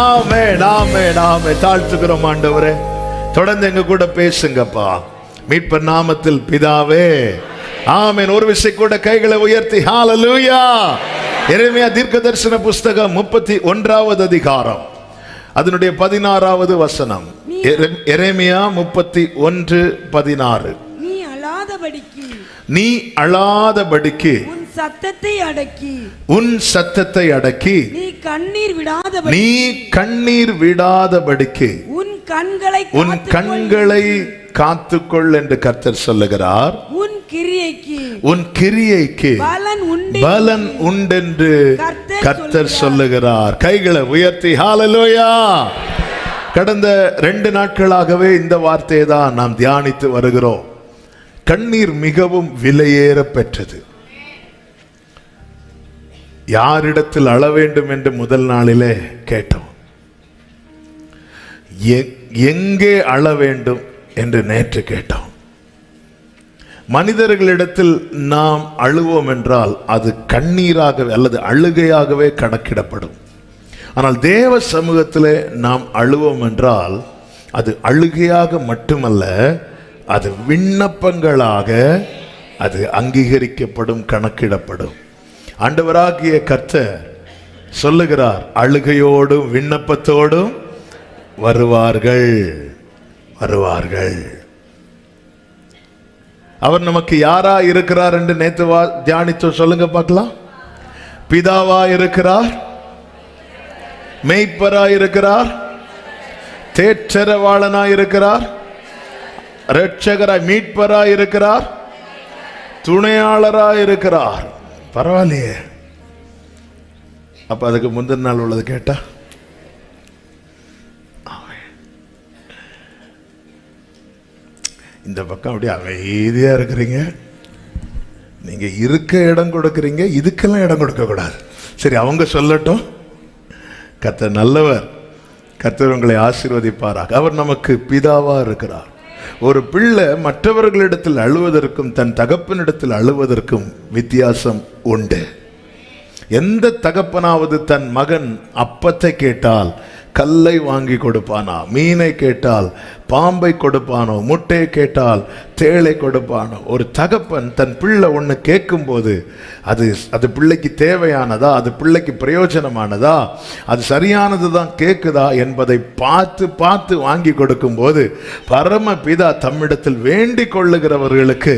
ஆமென் ஆமென் ஆமென். தாழ்த்துக்கிறோம் ஆண்டவரே, தொடர்ந்து எங்க கூட பேசுங்கப்பா. மீட்பர் நாமத்தில் பிதாவே, ஆமென். ஒரு விசை கூட கைகளை உயர்த்தி ஹalleluya. எரேமியா தீர்க்கதரிசன புஸ்தகம் 31வது அதிகாரம், அதனுடைய 16வது வசனம். எரேமியா 31:16. நீ அழாதபடிக்கு உன் சத்தத்தை அடக்கி நீ கண்ணீர் விடாதபடிக்கு உன் கண்களை காத்துக்கொள் என்று கர்த்தர் சொல்லுகிறார். உன் கிரியைக்கு பலன் உண்டென்று கர்த்தர் சொல்லுகிறார். கைகளை உயர்த்தி ஹalleluya. கடந்த 2 நாட்களாகவே இந்த வார்த்தையை தான் நாம் தியானித்து வருகிறோம். கண்ணீர் மிகவும் விலையேற பெற்றது. யாரிடத்தில் அழ வேண்டும் என்று முதல் நாளிலே கேட்டோம். எங்கே அழ வேண்டும் என்று நேற்று கேட்டோம். மனிதர்களிடத்தில் நாம் அழுவோம் என்றால் அது கண்ணீராக அல்லது அழுகையாகவே கணக்கிடப்படும். ஆனால் தேவ சமூகத்திலே நாம் அழுவோம் என்றால் அது அழுகையாக மட்டுமல்ல, அது விண்ணப்பங்களாக அது அங்கீகரிக்கப்படும், கணக்கிடப்படும். ஆண்டவராகிய கர்த்தர் சொல்லுகிறார், அழுகையோடும் விண்ணப்பத்தோடும் வருவார்கள். அவர் நமக்கு யாரா இருக்கிறார் என்று நேற்று தியானித்தோம். சொல்லுங்க பார்க்கலாம். பிதாவா இருக்கிறார், மேய்ப்பரா இருக்கிறார், தேற்றரவாளனா இருக்கிறார், இரட்சகராய் மீட்பராய் இருக்கிறார், துணையாளராய் இருக்கிறார். பரவாயில்லையே. அப்ப அதுக்கு முந்தின நாள் உள்ளது கேட்டா, இந்த பக்கம் அப்படியே அமைதியா இருக்கிறீங்க. நீங்க இருக்க இடம் கொடுக்கறீங்க, இதுக்கெல்லாம் இடம் கொடுக்க கூடாது. சரி, அவங்க சொல்லட்டும். கர்த்தர் நல்லவர், கர்த்தர் உங்களை ஆசீர்வதிப்பாராக. அவர் நமக்கு பிதாவா இருக்கிறார். ஒரு பிள்ளை மற்றவர்களிடத்தில் அழுவதற்கும் தன் தகப்பனிடத்தில் அழுவதற்கும் வித்தியாசம் உண்டு. எந்த தகப்பனாவது தன் மகன் அப்பத்தை கேட்டால் கல்லை வாங்கி கொடுப்பானா? மீனை கேட்டால் பாம்பை கொடுப்பானோ? முட்டையை கேட்டால் தேளை கொடுப்பானோ? ஒரு தகப்பன் தன் பிள்ளை ஒன்று கேட்கும் போது அது பிள்ளைக்கு தேவையானதா, அது பிள்ளைக்கு பிரயோஜனமானதா, அது சரியானது தான் கேட்குதா என்பதை பார்த்து பார்த்து வாங்கி கொடுக்கும் போது பரம பிதா தம்மிடத்தில் வேண்டிக் கொள்ளுகிறவர்களுக்கு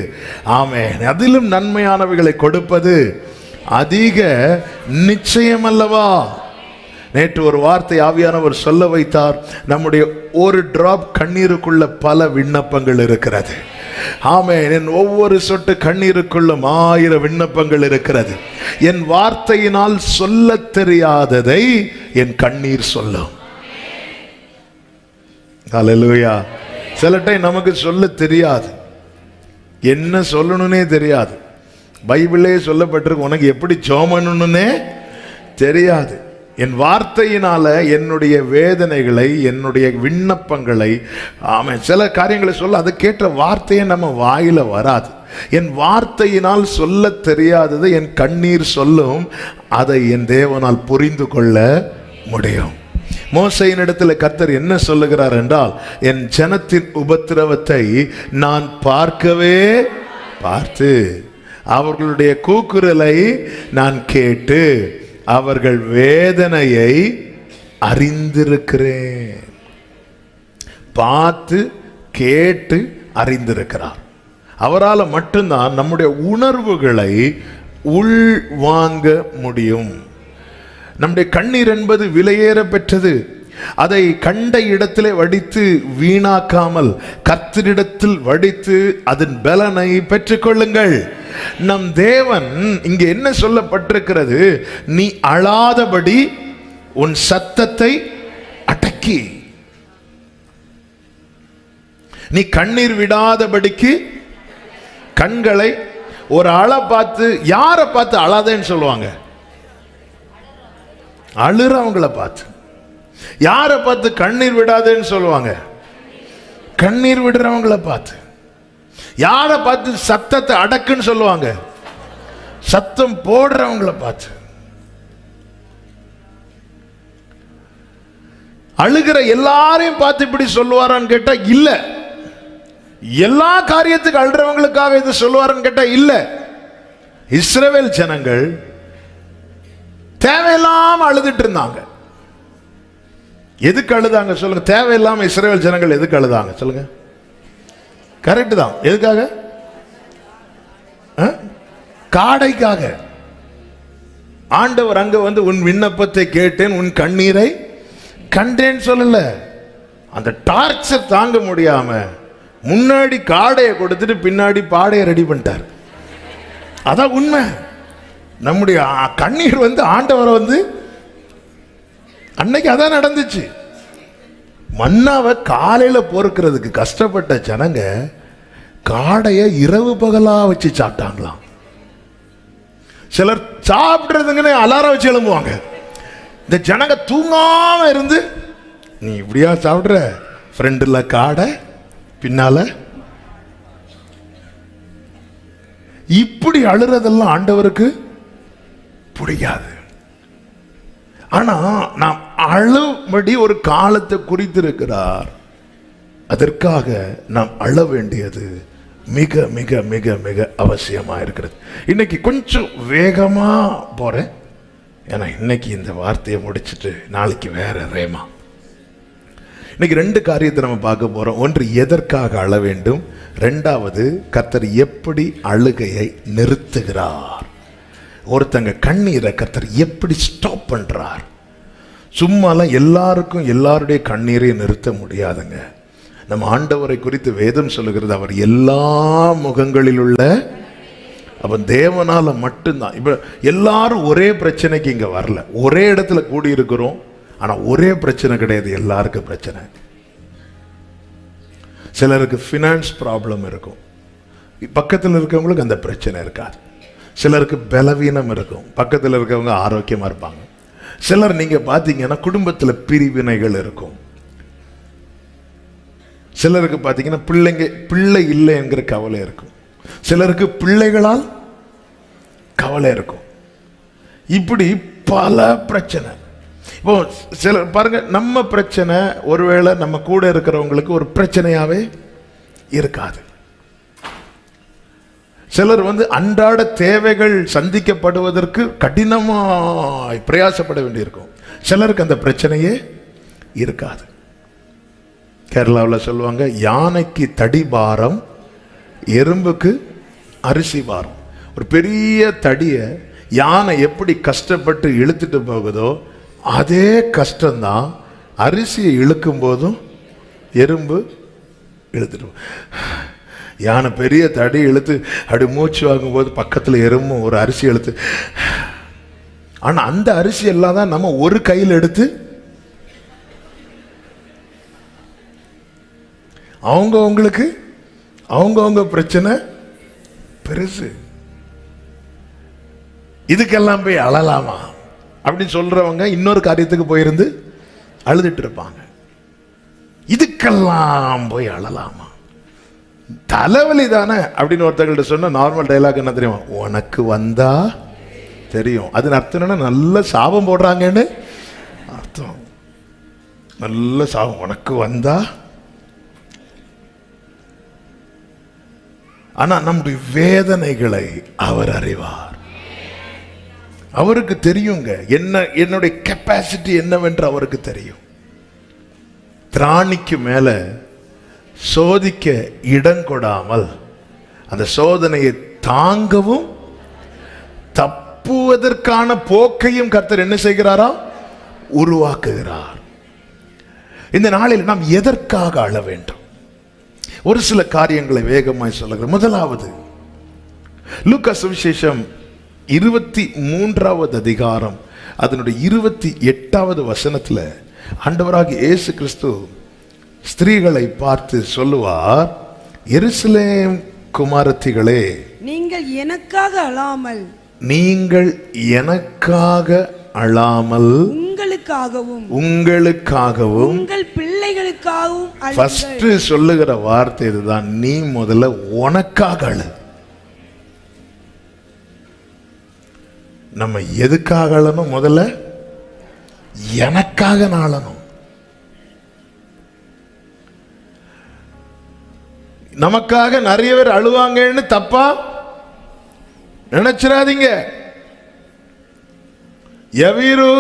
ஆமென் அதிலும் நன்மையானவைகளை கொடுப்பது அதிக நிச்சயம் அல்லவா? நேற்று ஒரு வார்த்தை ஆவியானவர் சொல்ல வைத்தார். நம்முடைய ஒரு டிராப் கண்ணீருக்குள்ள பல விண்ணப்பங்கள் இருக்கிறது. ஆமென். என் ஒவ்வொரு சொட்டு கண்ணீருக்குள்ளும் 1000 விண்ணப்பங்கள் இருக்கிறது. என் வார்த்தையினால் சொல்ல தெரியாததை என் கண்ணீர் சொல்லும். ஹல்லேலூயா. சில டைம் நமக்கு சொல்ல தெரியாது, என்ன சொல்லணும்னே தெரியாது. பைபிளே சொல்லப்பட்டிருக்கு, உனக்கு எப்படி ஜெபம் பண்ணணும்னே தெரியாது. என் வார்த்தையினால என்னுடைய வேதனைகளை, என்னுடைய விண்ணப்பங்களை, ஆமென், சில காரியங்களை சொல்ல அதுக்கேற்ற வார்த்தையை நம்ம வாயில வராது. என் வார்த்தையினால் சொல்ல தெரியாததை என் கண்ணீர் சொல்லும். அதை என் தேவனால் புரிந்து கொள்ள முடியும். மோசேயின் இடத்துல கர்த்தர் என்ன சொல்லுகிறார் என்றால், என் ஜனத்தின் உபத்திரவத்தை நான் பார்த்து அவர்களுடைய கூக்குரலை நான் கேட்டு அவர்கள் வேதனையை அறிந்திருக்கிறேன். பார்த்து கேட்டு அறிந்திருக்கிறார். அவரால் மட்டும்தான் நம்முடைய உணர்வுகளை உள்வாங்க முடியும். நம்முடைய கண்ணீர் என்பது விலையேற பெற்றது. அதை கண்ட இடத்திலே வடித்து வீணாக்காமல் கர்த்தரிடத்தில் வடித்து அதன் பலனை பெற்றுக்கொள்ளுங்கள். நம் தேவன் இங்கே என்ன சொல்லப்பட்டிருக்கிறது? நீ அழாதபடி உன் சத்தத்தை அடக்கி, நீ கண்ணீர் விடாதபடிக்கு கண்களை. ஒரு ஆளை பார்த்து, யாரை பார்த்து அழாதேன்னு சொல்லுவாங்க? அழுறவங்களை பார்த்து. யாரை பார்த்து கண்ணீர் விடாதேன்னு சொல்லுவாங்க? கண்ணீர் விடுறவங்களை பார்த்து. யாரை பார்த்து சத்தத்தை அடக்குன்னு சொல்லுவாங்க? சத்தம் போடுறவங்களை பார்த்து. அழுகிற எல்லாரையும் பார்த்து இப்படி சொல்லுவாரான்னு கேட்டா இல்ல. எல்லா காரியத்துக்கு அழுறவங்களுக்காக இது சொல்லுவாரான்னு கேட்டா இல்ல. இஸ்ரவேல் ஜனங்கள் தேவையில்லாம அழுதுட்டு இருந்தாங்க. எதுக்கு அழுதாங்க சொல்லுங்க? தேவையில்லாம இஸ்ரவேல் ஜனங்கள் எதுக்கு அழுதாங்க சொல்லுங்க? கரெக்ட் தான். எதுக்காக? காடைக்காக. ஆண்டவர் அங்க வந்து உன் விண்ணப்பத்தை கேட்டேன், உன் கண்ணீரை கண்டேன்னு சொல்லல. அந்த டார்ச்சர் தாங்க முடியாம முன்னாடி காடையை கொடுத்துட்டு பின்னாடி பாடையை ரெடி பண்ணிட்டார். அதான் உண்மை. நம்முடைய கண்ணீர் வந்து ஆண்டவரை வந்து அன்னைக்கு அதான் நடந்துச்சு. மன்னாவை காலையில பொறுக்கிறதுக்கு கஷ்டப்பட்ட ஜனங்க காடைய இரவு பகலா வச்சு சாப்பிட்டாங்களாம். சிலர் சாப்பிடுறதுங்கன்னு அலாரம் வச்சு எழும்புவாங்க. இந்த ஜனங்க தூங்காம இருந்து நீ இப்படியா சாப்பிடுற, ஃப்ரெண்டுல காடை பின்னால இப்படி அழுறதெல்லாம் ஆண்டவருக்கு பிடிக்காது. ஆனா நாம் அழும்படி ஒரு காலத்தை குறித்திருக்கிறார். அதற்காக நாம் அழ வேண்டியது மிக மிக மிக மிக அவசியமா இருக்கிறது. இன்னைக்கு கொஞ்சம் வேகமா போறேன், ஏன்னா இன்னைக்கு இந்த வார்த்தையை முடிச்சுட்டு நாளைக்கு வேற ரேமா. இன்னைக்கு ரெண்டு காரியத்தை நம்ம பார்க்க போறோம். ஒன்று, எதற்காக அழ வேண்டும். ரெண்டாவது, கர்த்தர் எப்படி அழுகையை நிறுத்துகிறார். ஒருத்தங்க கண்ணீரை கர்த்தர் எப்படி ஸ்டாப் பண்றார். சும்மாலாம் எல்லாருக்கும் எல்லாருடைய கண்ணீரையும் நிறுத்த முடியாதுங்க. நம்ம ஆண்டவரை குறித்து வேதம் சொல்லுகிறது, அவர் எல்லா முகங்களில் உள்ள அவன் தேவனால மட்டும்தான். இப்ப எல்லாரும் ஒரே பிரச்சனைக்கு இங்க வரல, ஒரே இடத்துல கூடி இருக்கிறோம். ஆனா ஒரே பிரச்சனை கிடையாது, எல்லாருக்கும் பிரச்சனை. சிலருக்கு ஃபினான்ஸ் ப்ராப்ளம் இருக்கும், பக்கத்தில் இருக்கவங்களுக்கு அந்த பிரச்சனை இருக்காது. சிலருக்கு பலவீனம் இருக்கும், பக்கத்தில் இருக்கவங்க ஆரோக்கியமா இருப்பாங்க. சிலர் நீங்க பாத்தீங்கன்னா குடும்பத்தில் பிரிவினைகள் இருக்கும். சிலருக்கு பாத்தீங்கன்னா பிள்ளை இல்லை என்கிற கவலை இருக்கும். சிலருக்கு பிள்ளைகளால் கவலை இருக்கும். இப்படி பல பிரச்சனை. இப்போ சிலர் பாருங்க, நம்ம பிரச்சனை ஒருவேளை நம்ம கூட இருக்கிறவங்களுக்கு ஒரு பிரச்சனையாவே இருக்காது. சிலர் வந்து அன்றாட தேவைகள் சந்திக்கப்படுவதற்கு கடினமாய் பிரயாசப்பட வேண்டியிருக்கும். சிலருக்கு அந்த பிரச்சனையே இருக்காது. கேரளாவில் சொல்லுவாங்க, யானைக்கு தடி பாரம், எறும்புக்கு அரிசி பாரம். ஒரு பெரிய தடியை யானை எப்படி கஷ்டப்பட்டு இழுத்துட்டு போகுதோ அதே கஷ்டம்தான் அரிசியை இழுக்கும் போதும் எறும்பு இழுத்துட்டு. யானை பெரிய தடி இழுத்து அப்படி மூச்சு வாங்கும்போது பக்கத்தில் எறும்பும் ஒரு அரிசி இழுத்து. ஆனால் அந்த அரிசி எல்லாம் தான் நம்ம ஒரு கையில் எடுத்து அவங்கவுங்க பிரச்சனை பெருசு. இதுக்கெல்லாம் போய் அழலாமா அப்படின்னு சொல்றவங்க இன்னொரு காரியத்துக்கு போயிருந்து அழுதுட்டு இருப்பாங்க. இதுக்கெல்லாம் போய் அழலாமா, தலைவலி தானே அப்படின்னு ஒருத்தர்கள்ட்ட சொன்ன நார்மல் டைலாக் என்ன தெரியுமா? உனக்கு வந்தா தெரியும். அது அர்த்தம் என்ன? நல்ல சாபம் போடுறாங்கன்னு அர்த்தம். நல்ல சாபம் உனக்கு வந்தா. ஆனா நம்முடைய வேதனைகளை அவர் அறிவார். அவருக்கு தெரியுங்க என்னுடைய கெப்பாசிட்டி என்னவென்று அவருக்கு தெரியும். திராணிக்கு மேல சோதிக்க இடம் கொடாமல் அந்த சோதனையை தாங்கவும் தப்புவதற்கான போக்கையும் கர்த்தர் என்ன செய்கிறாரா? உருவாக்குகிறார். இந்த நாளில் நாம் எதற்காக அழ வேண்டும்? ஒரு சில காரியங்களை வேகமாய் சொல்லுகிறேன். முதலாவது, லூக்கா சுவிசேஷம் 23வது அதிகாரம் அதனுடைய 28வது வசனத்துல ஆண்டவராகிய இயேசு கிறிஸ்து ஸ்திரீகளை பார்த்து சொல்லுவார், எருசலேம் குமாரத்திகளே, நீங்கள் எனக்காக அழாமல் உங்களுக்காகவும் உங்கள் பிள்ளைகளுக்காகவும். ஃபர்ஸ்ட் சொல்லுகிற வார்த்தை இதுதான், நீ முதல்ல உனக்காக அழு. நம்ம எதுக்காக அழணும்? முதல்ல எனக்காக நான் அழணும். நமக்காக நிறைய பேர் அழுவாங்கன்னு தப்பா நினைச்சிடாதீங்க. யவீரு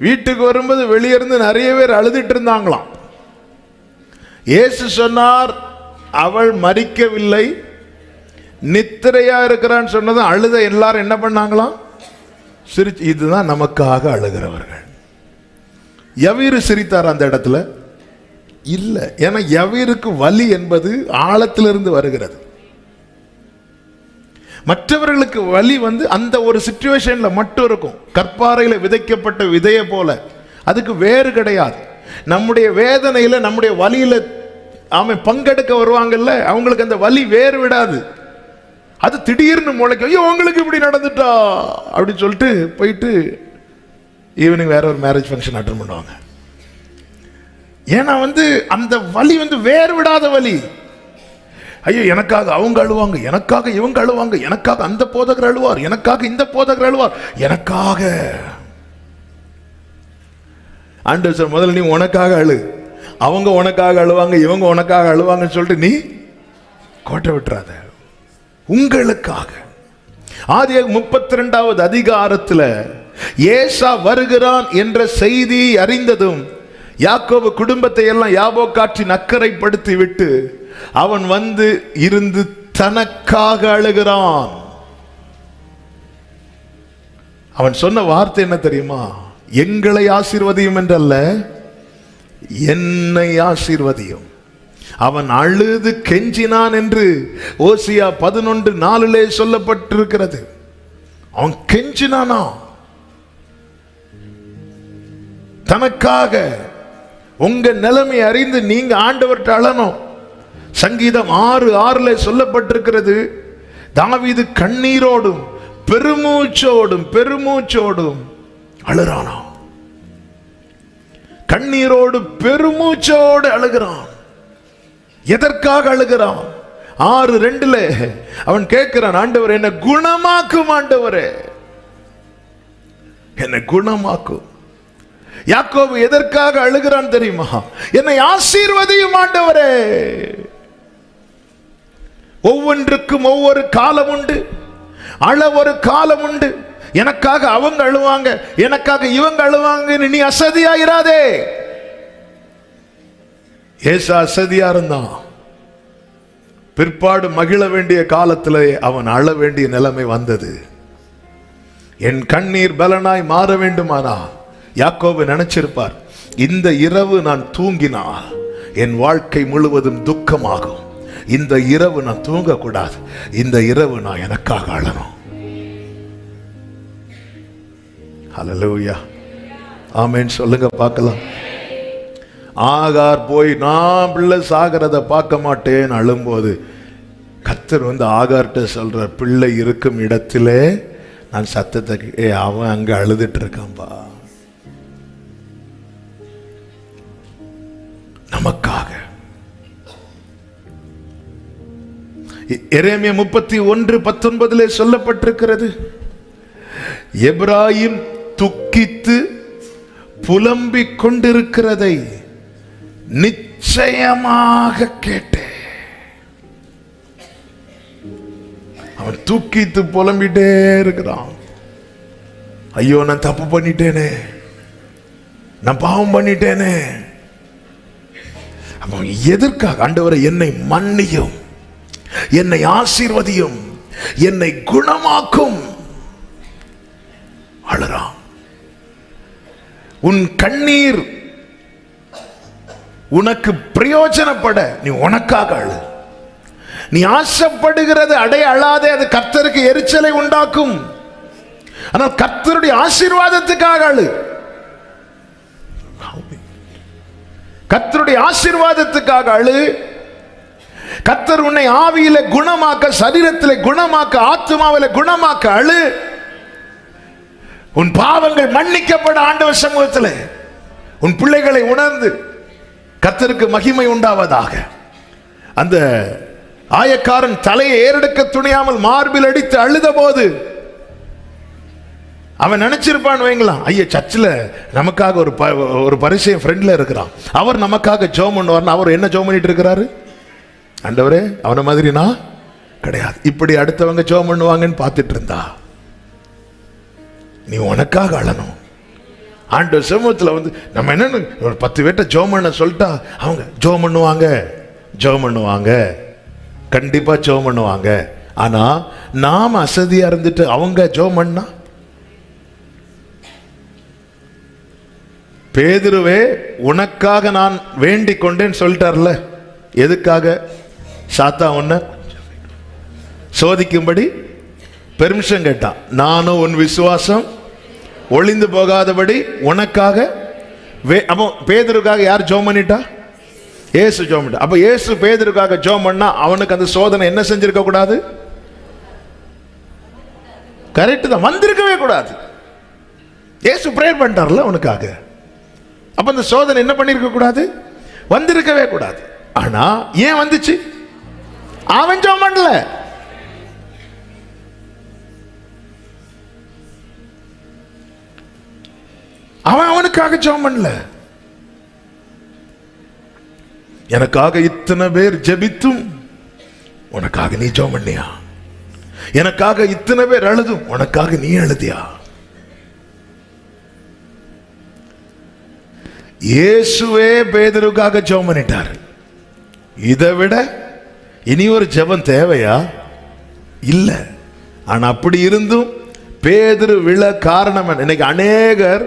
வீட்டுக்கு வரும்போது வெளியிருந்து நிறைய பேர் அழுதுட்டு இருந்தாங்களாம். இயேசு சொன்னார், அவள் மரிக்கவில்லை, நித்திரையா இருக்கிறான்னு சொன்னதும் அழுத எல்லாரும் என்ன பண்ணாங்களாம்? சிரிச்சு. இதுதான் நமக்காக அழுகிறவர்கள். யவீரு சிரித்தார் அந்த இடத்துல? இல்லை. ஏன்னா யவீருக்கு வலி என்பது ஆழத்திலிருந்து வருகிறது. மற்றவர்களுக்கு வலி அந்த ஒரு சிச்சுவேஷன்ல மட்டும் இருக்கும். கற்பாறையில் விதைக்கப்பட்ட விதையை போல, அதுக்கு வேறு கிடையாது. நம்முடைய வேதனையில, நம்முடைய வலியில பங்கெடுக்க வருவாங்கல்ல, அவங்களுக்கு அந்த வலி வேறு விடாது. அது திடீர்னு முளைக்கும். ஐயோ உங்களுக்கு இப்படி நடந்துட்டா அப்படின்னு சொல்லிட்டு போயிட்டு ஈவினிங் வேற ஒரு மேரேஜ் ஃபங்க்ஷன் அட்டெண்ட் பண்ணுவாங்க. ஏன்னா அந்த வலி வேறு விடாத வலி. ஐயோ எனக்காக அவங்க அழுவாங்க, எனக்காக இவங்க அழுவாங்க, எனக்காக அந்த போதகர் அழுவார், எனக்காக இந்த போதகர் அழுவார், எனக்காக. ஆண்டவர் சார், முதல்ல நீ உனக்காக அழு. அவங்க உனக்காக அழுவாங்க, இவங்க உனக்காக அழுவாங்கன்னு சொல்லிட்டு நீ கோட்டை விட்டுறாத. உங்களுக்காக. ஆதியாகமம் 32வது அதிகாரத்தில் ஏசா வருகிறான் என்ற செய்தி அறிந்ததும் யாக்கோபு குடும்பத்தை எல்லாம் யாபோக்காற்றின் அக்கறைப்படுத்தி விட்டு அவன் இருந்து தனக்காக அழுகிறான். அவன் சொன்ன வார்த்தை என்ன தெரியுமா? எங்களை ஆசீர்வதியும் என்றல்ல, என்னை ஆசீர்வதியும். அவன் அழுது கெஞ்சினான் என்று ஓசியா 11:4 சொல்லப்பட்டிருக்கிறது. அவன் கெஞ்சினானா தனக்காக. உங்க நிலைமை அறிந்து நீங்க ஆண்டவர்கிட்ட அழணும். சங்கீதம் 6:6 சொல்லப்பட்டிருக்கிறது, தாவீது கண்ணீரோடும் பெருமூச்சோடும் அழுறானா. கண்ணீரோடு பெருமூச்சோடு அழுகிறான். எதற்காக அழுகிறான்? 6:2 அவன் கேட்கிறான், ஆண்டவர் என்னை குணமாக்கும், ஆண்டவரே என்னை குணமாக்கும். யாக்கோபு எதற்காக அழுகிறான் தெரியுமா? என்னை ஆசீர்வதியும் ஆண்டவரே. ஒவ்வொன்றுக்கும் ஒவ்வொரு காலம் உண்டு, அழ ஒரு காலம் உண்டு. எனக்காக அவங்க அழுவாங்க, எனக்காக இவங்க அழுவாங்க, நீ அசதியாயிராதே. ஏசா அசதியா இருந்தான். பிற்பாடு மகிழ வேண்டிய காலத்தில் அவன் அழ வேண்டிய நிலைமை வந்தது. என் கண்ணீர் பலனாய் மாற வேண்டுமானா யாக்கோபு நினைச்சிருப்பார், இந்த இரவு நான் தூங்கினால் என் வாழ்க்கை முழுவதும் துக்கமாகும். இந்த இரவு நான் தூங்க கூடாது, இந்த இரவு நான் எனக்காக அழணும். ஹல்லேலூயா, ஆமென் சொல்லுங்க பார்க்கலாம். ஆகார் போய் நான் பிள்ளை சாகிறத பார்க்க மாட்டேன் அழும்போது கர்த்தர் ஆகார்ட்ட சொல்ற, பிள்ளை இருக்கும் இடத்திலே நான் சத்தத்தை அவன் அங்க அழுதுட்டு இருக்கான்பா நமக்காக. எரேமியா 31:19 சொல்லப்பட்டிருக்கிறது, எப்ராயிம் துக்கித்து புலம்பிக் கொண்டிருக்கிறதை நிச்சயமாக கேட்டேன். அவன் தூக்கித்து புலம்பிட்டே இருக்கிறான். ஐயோ நான் தப்பு பண்ணிட்டேனே, நான் பாவம் பண்ணிட்டேனே. அப்ப எதற்காக? ஆண்டவரே என்னை மன்னியும், என்னை ஆசீர்வதியும், என்னை குணமாக்கும். அழுறான். உன் கண்ணீர் உனக்கு பிரயோஜனப்பட நீ உனக்காக அழு. நீ ஆசைப்படுகிறது அடைய அழாதே, அது கர்த்தருக்கு எரிச்சலை உண்டாக்கும். ஆனால் கர்த்தருடைய ஆசீர்வாதத்துக்காக அழு. கர்த்தருடைய ஆசீர்வாதத்துக்காக அழு. கர்த்தர் உன்னை ஆவியில குணமாக்க, சரீரத்திலே குணமாக்க, ஆத்துமாவில குணமாக்க அழு. உன் பாவங்கள் மன்னிக்கப்பட ஆண்டவர் சமூகத்தில் உன் பிள்ளைகளை உணர்ந்து கர்த்தருக்கு மகிமை உண்டாவதாக. அந்த ஆயக்காரன் தலையை ஏறெடுக்க துணியாமல் மார்பில் அடித்து அழுத போது அவன் நினைச்சிருப்பான் வைங்களா, ஐயா சர்ச்சில் நமக்காக ஒரு பரிசையும் ஃப்ரெண்ட்ல இருக்கிறான், அவர் நமக்காக ஜெபம் பண்ணுவார்னு. அவர் என்ன ஜெபம் பண்ணிட்டு இருக்கிறாரு? ஆண்டவரே அவனை மாதிரி நான் கிடையாது. இப்படி அடுத்தவங்க ஜெபம் பண்ணுவாங்கன்னு பார்த்துட்டு இருந்தா நீ உனக்காக அழணும். ஆண்டவர் சமூகத்தில் வந்து நம்ம என்னன்னு ஒரு 10 பேர்ட்ட ஜெபம் பண்ண சொல்லிட்டா அவங்க ஜெபம் பண்ணுவாங்க, கண்டிப்பா ஜெபம் பண்ணுவாங்க. ஆனா நாம அசதியா இருந்துட்டு அவங்க ஜெபம் பண்ணா, பேதுருவே உனக்காக நான் வேண்டிக் கொண்டேன்னு சொல்லிட்டார்ல. எதுக்காக? சாத்தா உன்னை சோதிக்கும்படி பெர்மிஷன் கேட்டான். நானும் உன் விசுவாசம் ஒளிந்து போகாதபடி உனக்காக அப்போ பேதுருக்காக யார் ஜெபம் பண்ணிட்டா? இயேசு ஜெபம் பண்ணிட்டா. அப்ப இயேசு பேதுருக்காக ஜெபம் பண்ணா அவனுக்கு அந்த சோதனை என்ன செஞ்சிருக்க கூடாது? கரெக்ட் தான், வந்திருக்கவே கூடாது. இயேசு பிரேயர் பண்ணிட்டார்ல உனக்காக. அப்ப அந்த சோதனை என்ன பண்ணிருக்க கூடாது? வந்திருக்கவே கூடாது. ஆனா ஏன் வந்துச்சு? அவன் ஜெபம் பண்ணல. அவனுக்காக ஜெபம் பண்ணல. எனக்காக இத்தனை பேர் ஜெபித்தும் உனக்காக நீ ஜெபம் பண்ணியா? எனக்காக இத்தனை பேர் அழுதும் உனக்காக நீ அழுதியா? இயேசுவே பேதுருக்காக ஜெபம் பண்ணிட்டார். இதை விட இனி ஒரு ஜெபம் தேவையா? இல்ல. ஆனா அப்படி இருந்தும் பேதுரு விழ காரணம் என்ன? இன்னைக்கு அநேகர்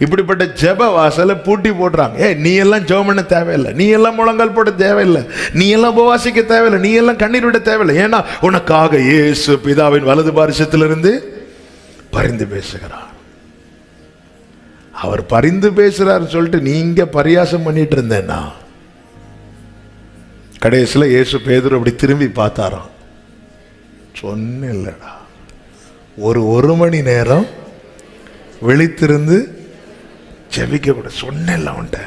இப்படிப்பட்ட ஜெப வாசலை பூட்டி போடுறாங்க. நீ எல்லாம் ஜெபம் பண்ண தேவையில்லை, நீ எல்லாம் முழங்கால் போட தேவையில்லை, நீ எல்லாம் உபவாசிக்க தேவையில்லை, நீ எல்லாம் கண்ணீர் விட தேவையில்லை. ஏன்னா உனக்காக இயேசு பிதாவின் வலது பாரிசத்திலிருந்து பரிந்து பேசுகிறார். அவர் பரிந்து பேசுறாரு சொல்லிட்டு நீங்க பரியாசம் பண்ணிட்டு இருந்தேன்னா கடைசியில் இயேசு பேதுரு அப்படி திரும்பி பார்த்தாராம். சொன்னேன்லடா, ஒரு மணி நேரம் விழித்திருந்து ஜெபிக்க கூட சொன்னேன்ல அவன்கிட்ட.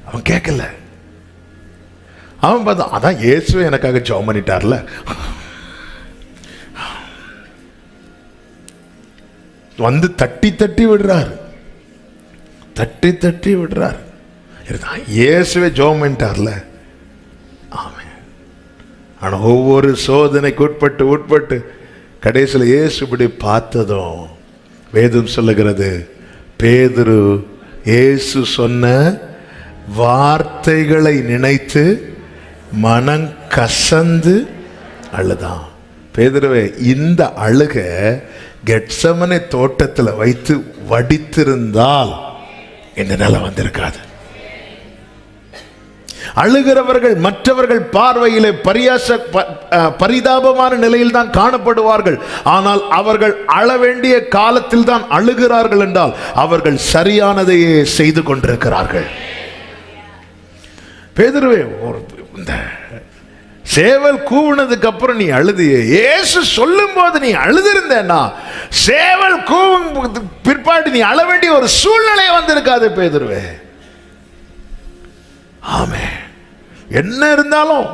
அவன் கேட்கல. அவன் பார்த்தா அதான் இயேசுவே எனக்காக ஜெபம் பண்ணிட்டார்ல. வந்து தட்டி தட்டி விடுறாரு. இயேசுவே ஜெபம் பண்ணிட்டார்ல. ஆமென். ஆனா ஒவ்வொரு சோதனைக்கு உட்பட்டு கடைசியில் இயேசு இப்படி பார்த்ததும் வேதம் சொல்லுகிறது, பேதுரு இயேசு சொன்ன வார்த்தைகளை நினைத்து மனம் கசந்து அழுதான். பேதுருவே, இந்த அழுக கெத்செமனே தோட்டத்தில் வைத்து வடித்திருந்தால் இந்த நிலை வந்திருக்காது. அழுகிறவர்கள் மற்றவர்கள் பார்வையிலே பரிதாபமான நிலையில் தான் காணப்படுவார்கள். ஆனால் அவர்கள் அழ வேண்டிய காலத்தில் தான் அழுகிறார்கள் என்றால் அவர்கள் சரியானதையே செய்து கொண்டிருக்கிறார்கள். பேதுருவே, இந்த சேவல் கூவுனதுக்கு அப்புறம் நீ அழுதியே, இயேசு சொல்லும் போது நீ அழுதிருந்தேன்னா சேவல் கூவும் பிற்பாடு நீ அழ வேண்டிய ஒரு சூழ்நிலை வந்திருக்காது பேதுருவே. ஆமே. என்ன இருந்தாலும்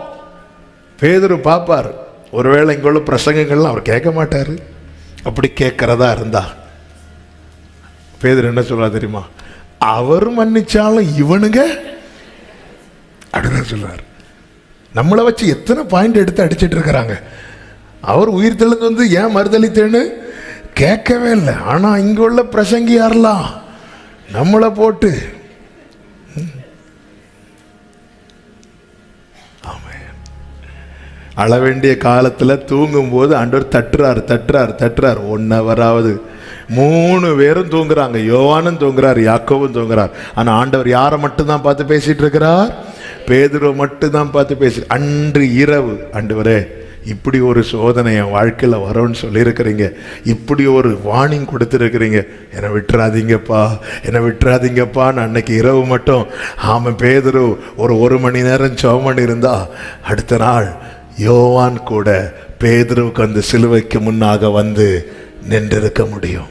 பேதுரு பாப்பார். ஒருவேளை இங்குள்ள பிரசங்கங்கள்லாம் அவர் கேட்க மாட்டாரு. அப்படி கேட்கறதா இருந்தா பேதுரு என்ன சொல்றா தெரியுமா? அவர் மன்னிச்சாலும் இவனுங்க அப்படின்னு சொல்றாரு. நம்மளை வச்சு எத்தனை பாயிண்ட் எடுத்து அடிச்சிட்டு இருக்கிறாங்க. அவர் உயிர் தெளிந்து வந்து ஏன் மறுதளித்தேன்னு கேட்கவே இல்லை. ஆனா இங்க உள்ள பிரசங்கி யாரெல்லாம் நம்மளை போட்டு அழ வேண்டிய காலத்தில் தூங்கும் போது ஆண்டவர் தட்டுறார். 1 ஹவராவது 3 பேரும் தூங்குறாங்க. யோவானும் தூங்குறார், யாக்கோவும் தூங்குறார். ஆனால் ஆண்டவர் யாரை மட்டும்தான் பார்த்து பேசிட்டு இருக்கிறார்? பேதுருவை மட்டும்தான் பார்த்து பேசி. அன்று இரவு, ஆண்டவரே இப்படி ஒரு சோதனை என் வாழ்க்கையில் வரும்னு சொல்லியிருக்கிறீங்க, இப்படி ஒரு வார்னிங் கொடுத்துருக்கிறீங்க, என்னை விட்டுறாதீங்கப்பான்னு அன்னைக்கு இரவு மட்டும் ஆமாம் பேதுரு ஒரு மணி நேரம் ஜெபம் பண்ணி இருந்தா அடுத்த நாள் யோவான் கூட பேதுருவுக்கு அந்த சிலுவைக்கு முன்னாக வந்து நின்றிருக்க முடியும்.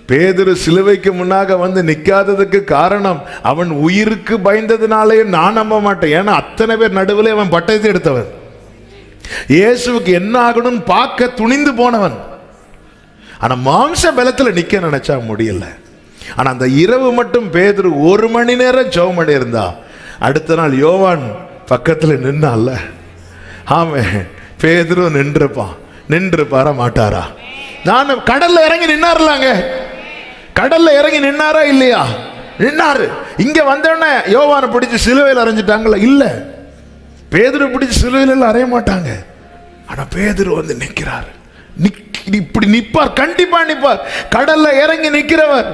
பேதுரு சிலுவைக்கு முன்னாக வந்து நிற்காததுக்கு காரணம் அவன் உயிருக்கு பயந்ததுனாலே நான் நம்ப மாட்டேன். ஏன்னா அத்தனை பேர் நடுவில் அவன் பட்டயத்தை எடுத்தவன், இயேசுவுக்கு என்ன ஆகணும்னு பார்க்க துணிந்து போனவன். ஆனா மாம்ச பலத்தில் நிக்க நினைச்சா முடியல. ஆனா அந்த இரவு மட்டும் பேதுரு 1 மணி நேரம் ஜெபம் பண்ணி இருந்தா அடுத்த நாள் யோவான் பக்கத்தில் நின்னால ஆமே பேதுரு நின்றுப்பாரா மாட்டாரா? நான் கடல்ல இறங்கி நின்னார்லாங்க. கடல்ல இறங்கி நின்னாரா இல்லையா? நின்னாரு. இங்க வந்தோடனே யோவானை பிடிச்சி சிலுவையில் அரைஞ்சிட்டாங்களா? இல்ல. பேதுரு பிடிச்சி சிலுவையில் அறைய மாட்டாங்க. ஆனா பேதுரு வந்து நிக்கிறார். இப்படி நிப்பார், கண்டிப்பா நிப்பார். கடல்ல இறங்கி நிக்கிறவர்,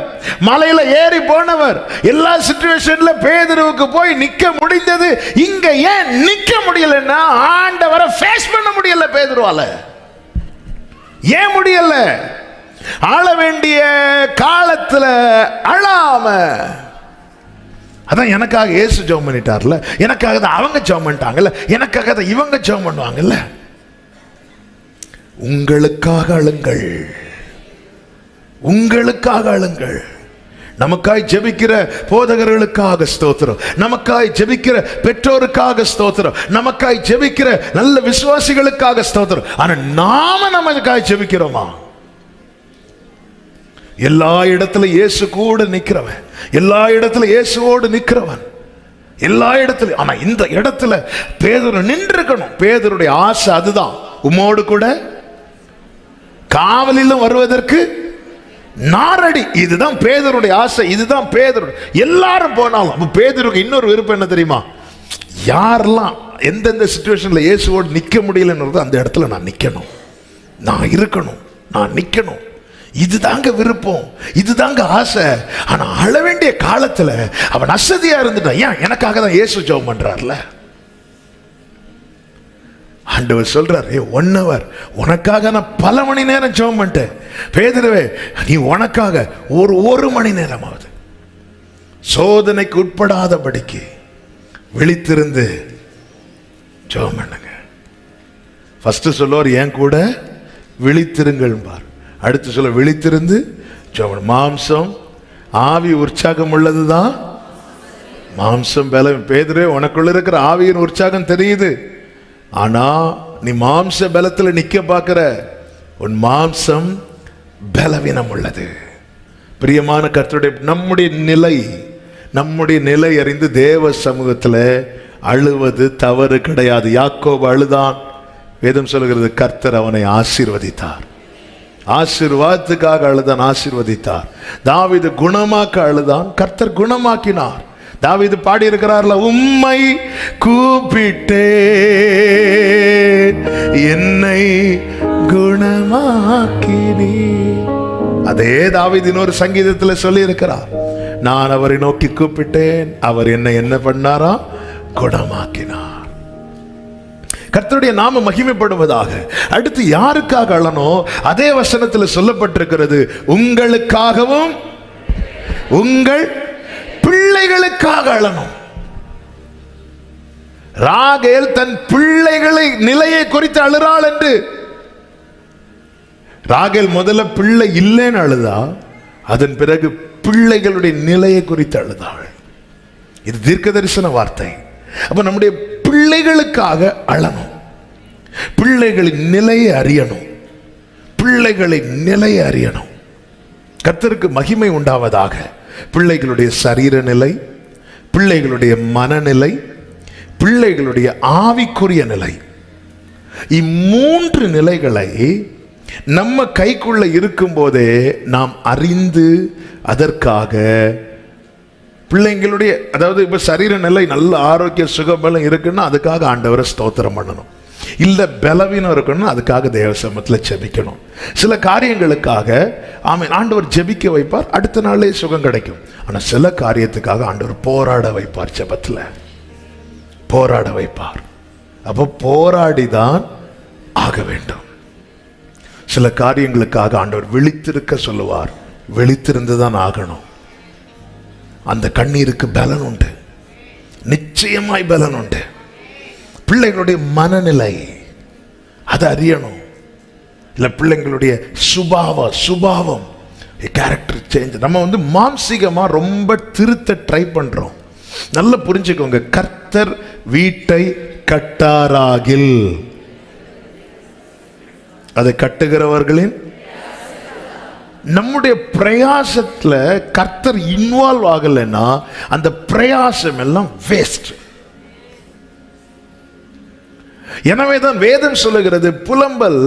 மலையில ஏறி போனவர், எல்லா சிச்சுவேஷன்ல பேதுருவுக்கு போய் நிக்க முடிந்தது. இங்க ஏன் நிக்க முடியலன்னா ஆண்டவரை ஃபேஸ் பண்ண முடியல பேதுருவால. ஏன் முடியல? ஆள வேண்டிய காலத்துல அழாம. அதான் எனக்காக இயேசு ஜெபம் பண்ணிட்டார்ல, எனக்காக தான் அவங்க ஜெபம் பண்ணிட்டாங்கல்ல, எனக்காக தான் இவங்க ஜெபம் பண்ணுவாங்கல்ல. உங்களுக்காக அழுங்கள், உங்களுக்காக அழுங்கள். நமக்காய் ஜெபிக்கிற போதகர்களுக்காக ஸ்தோத்திரம், நமக்காய் ஜெபிக்கிற பெற்றோருக்காக ஸ்தோத்திரம், நமக்காய் ஜெபிக்கிற நல்ல விசுவாசிகளுக்காக ஸ்தோத்திரம். ஆனா நாம நமக்காய் ஜெபிக்கிறோமா? எல்லா இடத்துல இயேசு கூட நிக்கிறவன், எல்லா இடத்துல இயேசுவோடு நிக்கிறவன், எல்லா இடத்துல. ஆனா இந்த இடத்துல பேதுரு நின்று இருக்கணும். பேதுருடைய ஆசை அதுதான், உம்மோடு கூட காவலிலும் வருவதற்கு நாரடி. இதுதான் பேதுருடைய ஆசை, இதுதான் பேதுரு. எல்லாரும் போனாலும் அப்ப பேதுருக்கு இன்னொரு விருப்பம் என்ன தெரியுமா? யாரெல்லாம் எந்தெந்த சிச்சுவேஷன்ல இயேசுவோடு நிக்க முடியலன்றது அந்த இடத்துல நான் நிக்கணும், நான் இருக்கணும், நான் நிக்கணும். இதுதாங்க விருப்பம், இதுதாங்க ஆசை. ஆனா அழ வேண்டிய காலத்துல அவன் அசதியா இருந்துட்டான். ஏன்? எனக்காக தான் இயேசு ஜெபம் பண்றார்ல. ஆண்டவர் சொல்றாரு, 1 hour உனக்காக நான் பல மணி நேரம் ஜெபம் பண்ணிட்டேன். பேதுருவே, நீ உனக்காக ஒரு மணி நேரமாவது சோதனைக்கு உட்படாதபடிக்கு விழித்திருந்து ஜெபம் பண்ணுங்க. ஃபர்ஸ்ட் சொல்லுவார், என் கூட விழித்திருங்கள் பார். அடுத்து சொல்ல, விழித்திருந்து ஜெபம். மாம்சம் ஆவி உற்சாகம் உள்ளதுதான், மாம்சம் பலம். பேதுருவே, உனக்குள்ள இருக்கிற ஆவியின் உற்சாகம் தெரியுது. ஆனா நீ மாம்ச பலத்துல நிக்க பார்க்கிற, உன் மாம்சம் பலவீனம் உள்ளது. பிரியமான கர்த்தருடைய நம்முடைய நிலை அறிந்து தேவ சமூகத்துல அழுவது தவறு கிடையாது. யாக்கோபு அழுதான், வேதம் சொல்கிறது கர்த்தர் அவனை ஆசீர்வதித்தார். ஆசீர்வாதத்துக்காக அழுதான், ஆசீர்வதித்தார். தாவீது குணமாக்க அழுதான், கர்த்தர் குணமாக்கினார். தாவீது பாடி இருக்கிறார்ல, உம்மை கூப்பிட்டே என்னை குணமாக்கினீ. அதே தாவீது இன்னொரு சங்கீதத்தில் சொல்லி இருக்கிறார், நான் அவரை நோக்கி கூப்பிட்டேன், அவர் என்னை என்ன பண்ணாரா? குணமாக்கினார். கர்த்தருடைய நாம மகிமைப்படுவதாக. அடுத்து யாருக்காக அழணும்? அதே வசனத்தில் சொல்லப்பட்டிருக்கிறது, உங்களுக்காகவும் உங்கள் பிள்ளைகளுக்காக அழணும். ராகேல் தன் பிள்ளைகளை நிலையை குறித்து அழுறாள் என்று. ராகேல் முதல்ல பிள்ளை இல்லைன்னு அழுதா, அதன் பிறகு பிள்ளைகளுடைய நிலையை குறித்து அழுதாள். இது தீர்க்க தரிசன வார்த்தை. அப்ப நம்முடைய பிள்ளைகளுக்காக அழணும், பிள்ளைகளின் நிலையை அறியணும், பிள்ளைகளின் நிலையை அறியணும். கர்த்தருக்கு மகிமை உண்டாவதாக. பிள்ளைகளுடைய சரீர நிலை, பிள்ளைகளுடைய மனநிலை, பிள்ளைகளுடைய ஆவிக்குரிய நிலை, இம்மூன்று நிலைகளை நம்ம கைக்குள்ள இருக்கும் போதே நாம் அறிந்து அதற்காக பிள்ளைங்களுடைய, அதாவது இப்ப சரீர நிலை நல்ல ஆரோக்கிய சுகபலம் இருக்குன்னா அதுக்காக ஆண்டவரை ஸ்தோத்திரம் பண்ணணும். இல்ல பலவீனம் இருக்கணும், அதுக்காக தேவ சமூகத்தில் ஜெபிக்கணும். சில காரியங்களுக்காக ஆண்டவர் ஜெபிக்க வைப்பார், அடுத்த நாளே சுகம் கிடைக்கும். ஆனா சில காரியத்துக்காக ஆண்டவர் போராட வைப்பார், ஜெபத்துல போராட வைப்பார். அப்போ போராடிதான் ஆக வேண்டும். சில காரியங்களுக்காக ஆண்டவர் விழித்திருக்க சொல்லுவார், விழித்திருந்துதான் ஆகணும். அந்த கண்ணீருக்கு பலன் உண்டு, நிச்சயமாய் பலன் உண்டு. பிள்ளைகளுடைய மனநிலை அதை அறியணும். இல்ல பிள்ளைங்களுடைய சுபாவம் கேரக்டர் சேஞ்ச். நம்ம மாம்சீகமா ரொம்ப திருத்த ட்ரை பண்றோம். நல்லா புரிஞ்சுக்கோங்க, கர்த்தர் வீட்டை கட்டாராகில் அதை கட்டுகிறவர்களின் நம்முடைய பிரயாசத்துல கர்த்தர் இன்வால்வ் ஆகலைன்னா அந்த பிரயாசம் எல்லாம் வேஸ்ட். எனவேதான் வேதம் சொல்லுகிறது, புலம்பல்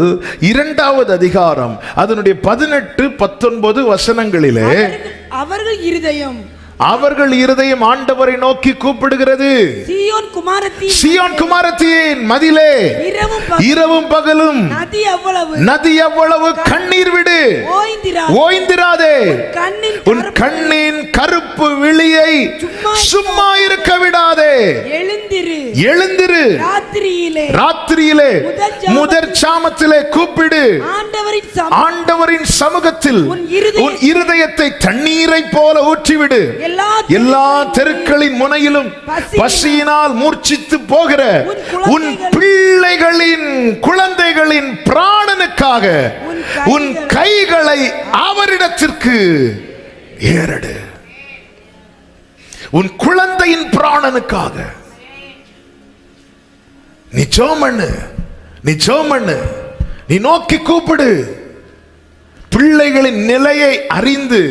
2வது அதிகாரம் அதனுடைய 18-19 வசனங்களிலே அவர்கள் இருதயம் ஆண்டவரை நோக்கி கூப்பிடுகிறது. சீயோன் குமாரத்தியின் மதிலே இரவும் பகலும் நதி அவ்வளவு கண்ணீர் விடு, ஓய்ந்திராதே, உன் கண்ணின் கருப்பு விழியை சும்மா இருக்க விடாதே, எழுந்திரு, ராத்திரியிலே முதற் சாமத்திலே கூப்பிடு, ஆண்டவரின் சமூகத்தில் உன் இருதயத்தை தண்ணீரை போல ஊற்றிவிடு. எல்லா தெருக்களின் முனையிலும் பசியினால் மூர்ச்சித்து போகிற உன் பிள்ளைகளின் குழந்தைகளின் பிராணனுக்காக உன் கைகளை அவரிடத்திற்கு ஏறெடு. உன் குழந்தையின் பிராணனுக்காக நீ ஜெபம் பண்ணு, நீ நோக்கி கூப்பிடு. பிள்ளைகளின் நிலையை அறிந்து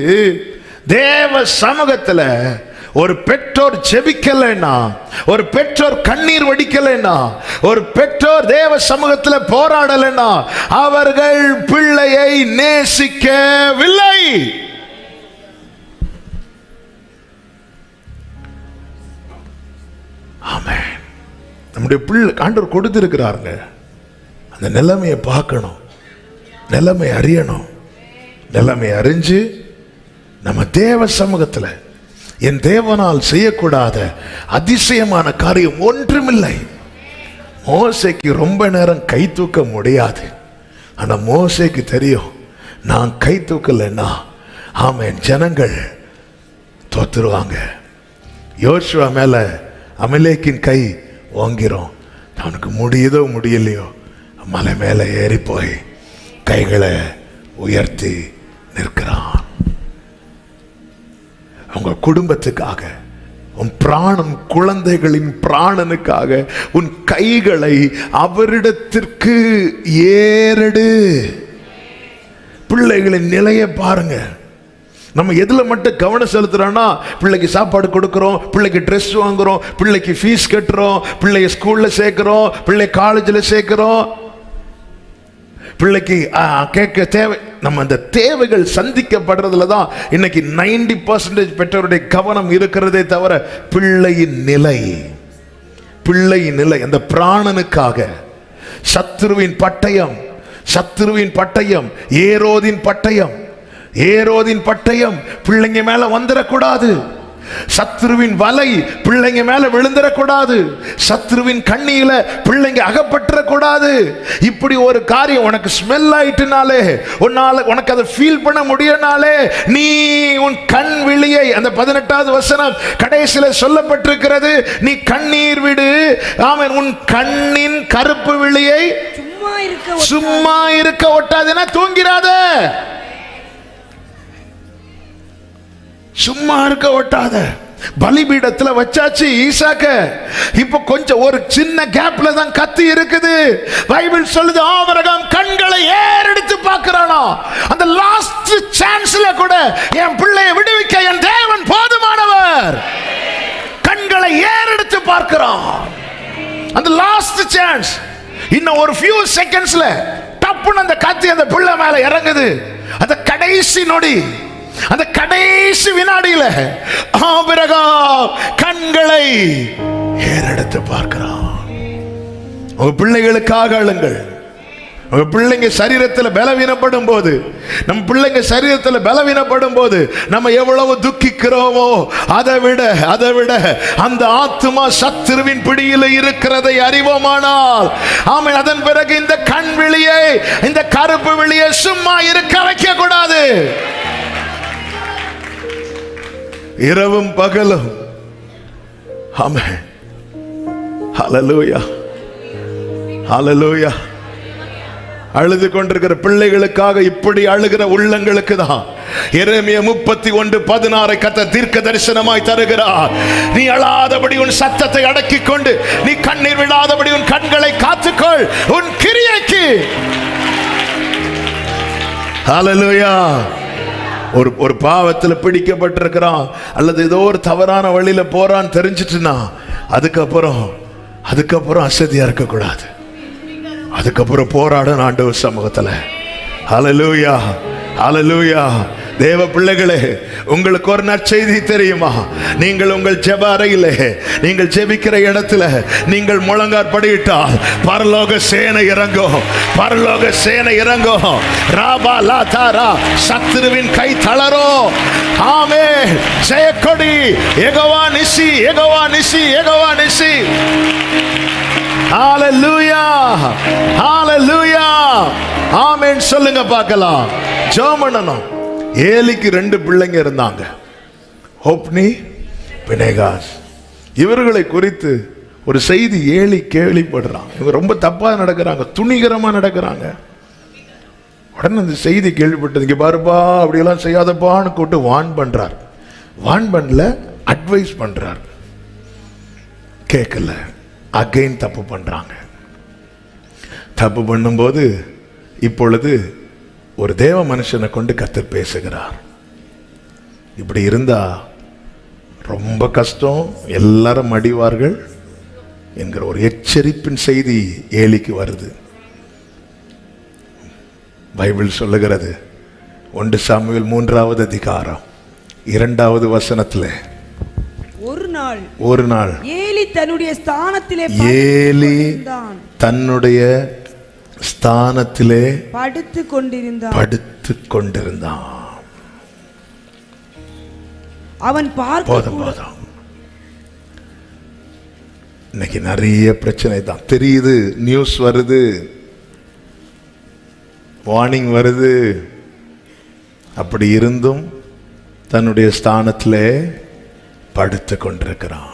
தேவ சமூகத்துல ஒரு பெற்றோர் ஜெபிக்கலைன்னா, ஒரு பெற்றோர் கண்ணீர் வடிக்கலைன்னா, ஒரு பெற்றோர் தேவ சமூகத்துல போராடலைன்னா அவர்கள் பிள்ளையை நேசிக்கவில்லை. ஆமென். நம்முடைய பிள்ளை ஆண்டவர் கொடுத்திருக்கிறாருங்க. அந்த நிலைமையை பார்க்கணும், நிலைமை அறியணும். நிலைமை அறிஞ்சு நம்ம தேவ சமூகத்தில் என் தேவனால் செய்யக்கூடாத அதிசயமான காரியம் ஒன்றுமில்லை. மோசேக்கு ரொம்ப நேரம் கை தூக்க முடியாது. ஆனா மோசேக்கு தெரியும், நான் கை தூக்கலைன்னா ஆமென் ஜனங்கள் தோத்துருவாங்க. யோசுவா மேல அமலேக்கின் கை ஓங்கிரும். அவனுக்கு முடியுதோ முடியலையோ மலை மேல ஏறி போய் கைகளை உயர்த்தி நிற்கிறான். உங்க குடும்பத்துக்காக, உன் பிராணம் குழந்தைகளின் பிராணனுக்காக உன் கைகளை அவரிடத்திற்கு ஏறெடு. பிள்ளைகளின் நிலையை பாருங்க. நம்ம எதுல மட்டும் கவனம் செலுத்துறோம்னா, பிள்ளைக்கு சாப்பாடு கொடுக்கிறோம், பிள்ளைக்கு ட்ரெஸ் வாங்குறோம், பிள்ளைக்கு ஃபீஸ் கட்டுறோம், பிள்ளைய ஸ்கூல்ல சேர்க்கிறோம், பிள்ளை காலேஜில் சேர்க்கிறோம், பிள்ளைக்கு கேட்க தேவை. நம்ம அந்த தேவைகள் சந்திக்கப்படுறதுல தான் இன்னைக்கு 90% பெற்றோருடைய கவனம் இருக்கிறதே தவிர பிள்ளையின் நிலை அந்த பிராணனுக்காக சத்துருவின் பட்டயம் ஏரோதின் பட்டயம் பிள்ளைங்க மேல வந்துடக்கூடாது. சத்துருவின் வலை பிள்ளைங்க மேல விழுந்துடக்கூடாது. சத்துருவின் கண்ணியில பிள்ளைங்க அகப்பட்டுறக்கூடாது. இப்படி ஒரு காரியம் உனக்கு ஸ்மெல் ஆயிட்டுனாலே, உனக்கு அதை ஃபீல் பண்ண முடியனாலே நீ உன் கண் விழியை, அந்த 18வது வசனம் கடைசியில சொல்லப்பட்டிருக்கிறது, நீ கண்ணீர் விடு. ஆமென். உன் கண்ணின் கருப்பு விழியை சும்மா இருக்க ஒட்டாதுன்னா தூங்கிறாத, சும்மா இருக்க ஒட்டாத. பலிபீடத்துல வச்சாச்சு ஈசாக்க. இப்ப கொஞ்சம் ஒரு சின்ன கேப்ல தான் கத்தி இருக்குது. பைபிள் சொல்லுது, ஆபிரகாம் கண்களை ஏறெடுத்து பார்க்கிறானா. அந்த லாஸ்ட் சான்ஸ்ல கூட என் பிள்ளையை விடுவிக்க என் தேவன் போதுமானவர். கண்களை ஏறெடுத்து பார்க்கிறான். அந்த லாஸ்ட் சான்ஸ். இன்னும் ஒரு few செகண்ட்ஸ்ல டப்புன்னு அந்த கத்தி அந்த பிள்ளை மேல இறங்குது. அந்த கடைசி நொடி, அந்த கடைசி வினாடியில ஆபிரகாம் கண்களை ஏறெடுத்து பார்க்கிறான். உங்க பிள்ளைகளுக்காக அழுங்கள். உங்க பிள்ளைங்க சரீரத்தில் பலவீனப்படும் போது, நம்ம பிள்ளைங்க சரீரத்தில் பலவீனப்படும் போது நம்ம எவ்வளவு துக்கிக்கிறோமோ அதை விட அந்த ஆத்துமா சத்துருவின் பிடியில் இருக்கிறதை அறிவோமானால், ஆமென், அதன் பிறகு இந்த கண் விழியை, இந்த கருப்பு விழியை சும்மா இருக்க வைக்க கூடாது. இரவும் பகலும். ஆமென். ஹல்லேலூயா, ஹல்லேலூயா. அழுது கொண்டிருக்கிற பிள்ளைகளுக்காக, இப்படி அழுகிற உள்ளங்களுக்கு தான் எரேமியா 31:16 கர்த்தர் தீர்க்க தரிசனமாய் தருகிறார். நீ அழாதபடி உன் சத்தத்தை அடக்கிக் கொண்டு, நீ கண்ணீர் விடாதபடி உன் கண்களை காத்துக்கொள், உன் கிரியைக்கு. ஹல்லேலூயா. ஒரு பாவத்தில் பிடிக்கப்பட்டிருக்கிறான் அல்லது ஏதோ ஒரு தவறான வழியில போறான்னு தெரிஞ்சிட்டுனா அதுக்கப்புறம் அசதியா இருக்கக்கூடாது. அதுக்கப்புறம் போராடணும் ஆண்டவர் சமூகத்துல. ஹல்லேலூயா, ஹல்லேலூயா. தேவ பிள்ளைகளே, உங்களுக்கு ஒரு நற்செய்தி தெரியுமா? நீங்கள் உங்கள் ஜெப அறையிலே, நீங்கள் ஜெபிக்கிற இடத்துல நீங்கள் முழங்காற்படியிட்டால் பரலோக சேனை இறங்கும், பரலோக சேனை இறங்கும். ராபா லா தாரா, சத்துருவின் கை தளரும். ஆமென். ஜெயக்கொடி யெகோவா நிசி, யெகோவா நிசி, யெகோவா நிசி. ஹல்லேலூயா, ஹல்லேலூயா. ஆமென் சொல்லுங்க பார்க்கலாம். ஜெபம் பண்ணணும். ஏலிக்கு 2 பிள்ளைங்க இருந்தாங்க, ஹோப்னி, பினேகாஸ். இவர்களை குறித்து ஒரு செய்தி ஏலி கேள்விப்படுறான். இவங்க ரொம்ப தப்பா நடக்கிறாங்க, துணிகரமா நடக்கிறாங்க. உடனே அந்த செய்தி கேள்விப்பட்டது. இங்க பாருப்பா, அப்படியெல்லாம் செய்யாதப்பான்னு கூப்பிட்டு வான் பண்றார். வான் பண்ணல, அட்வைஸ் பண்றார். கேட்கல, அகைன் தப்பு பண்றாங்க. தப்பு பண்ணும்போது இப்பொழுது ஒரு தேவ மனுஷனை கொண்டு கர்த்தர் பேசுகிறார். இப்படி இருந்தா ரொம்ப கஷ்டம், எல்லாரும் மடிவார்கள் என்கிற ஒரு எச்சரிப்பின் செய்தி ஏலிக்கு வருது. பைபிள் சொல்லுகிறது, 1 சாமுவேல் 3ஆவது அதிகாரம் 2வது வசனத்துல, ஒரு நாள் ஏலி தன்னுடைய ஸ்தானத்திலே படுத்துக் கொண்டிருந்தான். அவன் போதும். இன்னைக்கு நிறைய பிரச்சனை தான் தெரியுது, நியூஸ் வருது, வார்னிங் வருது. அப்படி இருந்தும் தன்னுடைய ஸ்தானத்திலே படுத்து கொண்டிருக்கிறான்.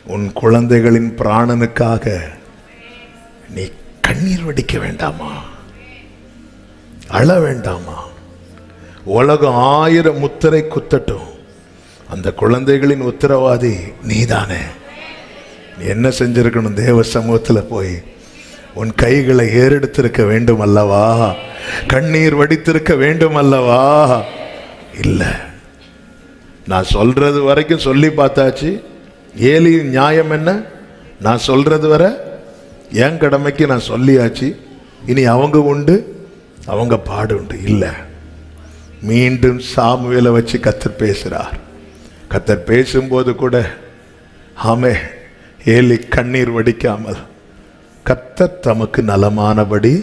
உன் குழந்தைகளின் பிராணனுக்காக நீ கண்ணீர் வடிக்க வேண்டாமா? அழ வேண்டாமா? உலகம் 1000 முத்திரை குத்தட்டும், அந்த குழந்தைகளின் உத்தரவாதி நீதானே. நீ என்ன செஞ்சிருக்கணும்? தேவ சமூகத்தில் போய் உன் கைகளை ஏறெடுத்திருக்க வேண்டும் அல்லவா? கண்ணீர் வடித்திருக்க வேண்டும் அல்லவா? இல்லை, நான் சொல்றது வரைக்கும் சொல்லி பார்த்தாச்சு. ஏலியின் நியாயம் என்ன? நான் சொல்றது வரை என் கடமைக்கு நான் சொல்லியாச்சு. இனி அவங்க உண்டு, அவங்க பாடு உண்டு. இல்லை, மீண்டும் சாமுவேலை வச்சு கர்த்தர் பேசுறார். கர்த்தர் பேசும்போது கூட ஆமே, ஏலி கண்ணீர் வடிக்காமல் கர்த்தர் தமக்கு நலமானபடி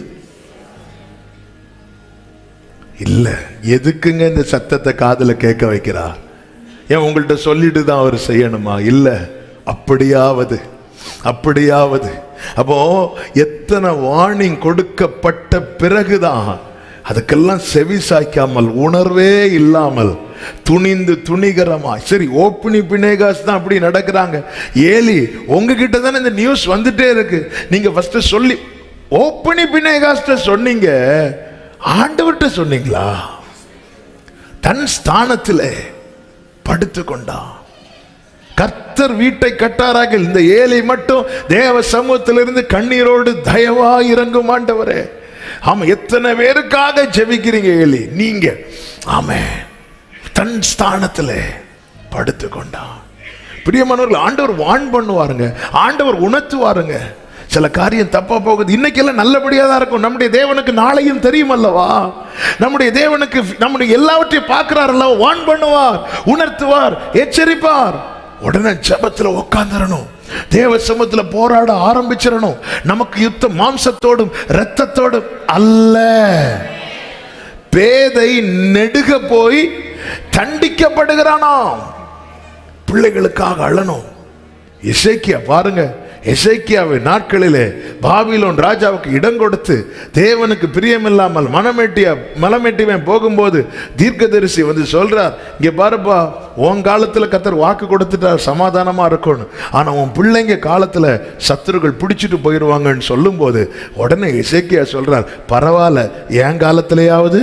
இல்லை. எதுக்குங்க இந்த சத்தத்தை காதுல கேட்க வைக்கிறார்? ஏன் உங்கள்கிட்ட சொல்லிட்டு தான் அவர் செய்யணுமா? இல்லை, அப்படியாவது. அப்போ எத்தனை வார்னிங் கொடுக்கப்பட்ட பிறகுதான் அதுக்கெல்லாம் செவி சாய்க்காமல், உணர்வே இல்லாமல், துணிகரமாய். சரி, ஓப்னி பினேகாஸ் தான் அப்படி நடக்கிறாங்க. ஏலி உங்ககிட்ட தானே இந்த நியூஸ் வந்துட்டே இருக்கு. நீங்க ஃபர்ஸ்ட் சொல்லி ஓப்னி பினேகாஸ் சொன்னீங்க, ஆண்டவர்கிட்ட சொன்னீங்களா? தன் ஸ்தானத்தில் படுத்து கொண்டான். கர்த்தர் வீட்டை கட்டாராக. இந்த ஏலி மட்டும் தேவ சமூகத்திலிருந்து கண்ணீரோடு தயவா இறங்கும் ஆண்டவரே. ஆமா, எத்தனை பேருக்காக ஜெபிக்கிறீங்க ஏலி நீங்க? ஆமே, தன் ஸ்தானத்துல படுத்து கொண்டான். பிரியமானவர்கள், ஆண்டவர் வான் பண்ணுவாருங்க, ஆண்டவர் உணர்த்துவாருங்க. சில காரியம் தப்பா போகுது, இன்னைக்கெல்லாம் நல்லபடியா தான் இருக்கும். நம்முடைய தேவனுக்கு நாளையும் தெரியும் அல்லவா? நம்முடைய தேவனுக்கு நம்முடைய எல்லாவற்றையும் பார்க்கிறார் அல்லவா? வான் பண்ணுவார், உணர்த்துவார், எச்சரிப்பார். உடனே ஜெபத்துல உட்கார்ந்துடணும், தேவ சமூகத்துல போராட ஆரம்பிச்சிடணும். நமக்கு யுத்தம் மாம்சத்தோடும் இரத்தத்தோடும் அல்ல. பேதை நெடுக போய் தண்டிக்கப்படுகிறானாம். பிள்ளைகளுக்காக அழணும். எசேக்கியா பாருங்க, எசேக்கியாவை நாட்களிலே பாபிலோன் ராஜாவுக்கு இடம் கொடுத்து தேவனுக்கு பிரியமில்லாமல் மலமேட்டிவன் போகும்போது தீர்க்கதரிசி வந்து சொல்றார், இங்க பாருப்பா, உன் காலத்துல கர்த்தர் வாக்கு கொடுத்துட்டார் சமாதானமா இருக்கணும், ஆனா உன் பிள்ளைங்க காலத்துல சத்துருக்கள் பிடிச்சிட்டு போயிடுவாங்கன்னு சொல்லும் போது உடனே எசேக்கியா சொல்றார், பரவாயில்ல, என் காலத்திலேயாவது.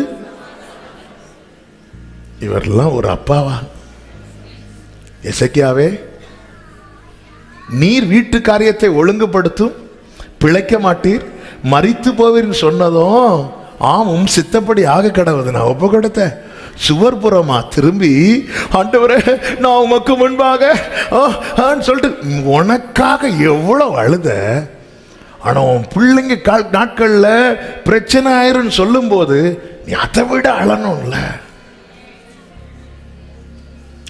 இவரெல்லாம் ஒரு அப்பாவா? எசேக்கியாவே, நீர் வீட்டு காரியத்தை ஒழுங்குபடுத்தும், பிழைக்க மாட்டீர், மரித்து போவீர் சொன்னதும் ஆமும் சித்தப்படி ஆக கடவுது. நான் ஒப்பு கொடுத்த சுவர்புறமா திரும்பி, ஆண்டவரே நான் உமக்கு முன்பாக சொல்லிட்டு உனக்காக எவ்வளவு அழுத. ஆனா உன் பிள்ளைங்க நாட்கள்ல பிரச்சனை ஆயிருன்னு சொல்லும் போது நீ அதை விட அழணும்ல,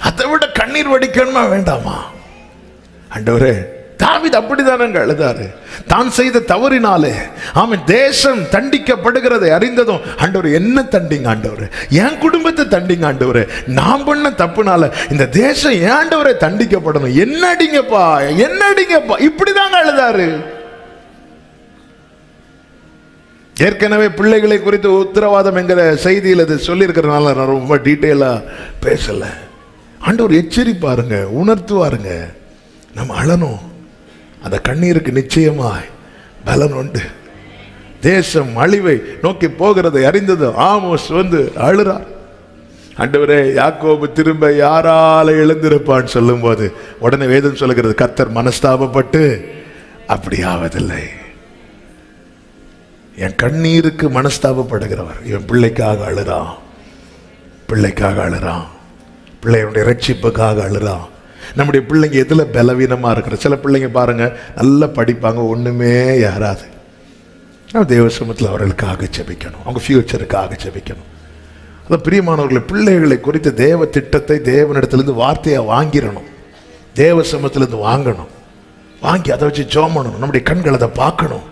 அதை விட கண்ணீர் வடிக்கணுமா வேண்டாமா? ஆண்டவரே, தாவீது அப்படிதானங்க அழுதாரு. தான் செய்த தவறினாலே ஆமென் தேசம் தண்டிக்கப்படுகிறதை அறிந்ததும், ஆண்டவர் என்ன தண்டிங்க ஆண்டவரே, என் குடும்பத்தை தண்டிங்க ஆண்டவரே, நான் பண்ண தப்புனால இந்த தேசம் ஏன் ஆண்டவரே தண்டிக்கப்படணும், என்னடிங்கப்பா என்னடிங்கப்பா, இப்படிதாங்க அழுதாரு. ஏற்கனவே பிள்ளைகளை குறித்து உத்தரவாதம் என்கிற செய்தியில் இது சொல்லியிருக்கிறதுனால நான் ரொம்ப டீட்டெயிலா பேசல. ஆண்டவர் எச்சரிப்பாருங்க, உணர்த்துவாருங்க. நம்ம அழணும். அந்த கண்ணீருக்கு நிச்சயமாய் பலன் உண்டு. தேசம் அழிவை நோக்கி போகிறதை அறிந்தது ஆமோஸ் வந்து அழுறார். ஆண்டவரே, யாக்கோபு திரும்ப யாரால எழுந்திருப்பான்னு சொல்லும் போது உடனே வேதம் சொல்லுகிறது, கர்த்தர் மனஸ்தாபப்பட்டு அப்படி ஆவதில்லை. என் கண்ணீருக்கு மனஸ்தாபப்படுகிறவர் என் பிள்ளைக்காக அழுறான், பிள்ளைக்காக அழுறான், பிள்ளையுடைய ரட்சிப்புக்காக அழுறான். நம்முடைய பிள்ளைங்க எதுல பலவீனமா இருக்கிற, சில பிள்ளைங்க பாருங்க நல்லா படிப்பாங்க, ஒண்ணுமே யாராது. நம்ம தேவ சமூகத்தில் அவர்களுக்காக ஜெபிக்கணும், அவங்க ஃபியூச்சருக்காக ஜெபிக்கணும். அதான் பிரியமானவர்களை, பிள்ளைகளை குறித்த தேவ திட்டத்தை தேவனிடத்திலிருந்து வார்த்தையை வாங்கிடணும், தேவ சமூகத்திலிருந்து வாங்கணும், வாங்கி அதை வச்சு ஜெபம் பண்ணணும். நம்முடைய கண்கள் அதை பார்க்கணும்.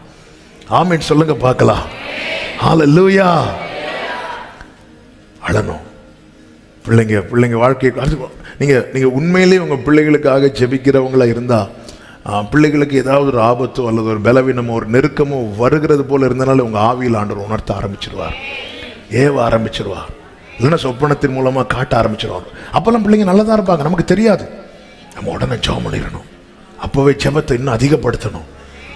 ஆமென் சொல்லுங்க பார்க்கலாம். ஹல்லேலூயா. அழணும். பிள்ளைங்க வாழ்க்கையை நீங்க உண்மையிலேயே உங்க பிள்ளைகளுக்காக ஜெபிக்கிறவங்களா இருந்தா, பிள்ளைகளுக்கு ஏதாவது ஒரு ஆபத்தோ அல்லது ஒரு பலவீனமோ ஒரு நெருக்கமோ வருகிறது போல இருந்தனால உங்க ஆவியில் ஆண்டவர் உணர்த்த ஆரம்பிச்சிருவார், ஏவ ஆரம்பிச்சிருவார், இல்லைன்னா சொப்பனத்தின் மூலமா காட்ட ஆரம்பிச்சிருவார். அப்பெல்லாம் பிள்ளைங்க நல்லதா இருப்பாங்க, நமக்கு தெரியாது. நம்ம உடனே ஜெபம் பண்ணிடணும், அப்பவே ஜெபத்தை இன்னும் அதிகப்படுத்தணும்.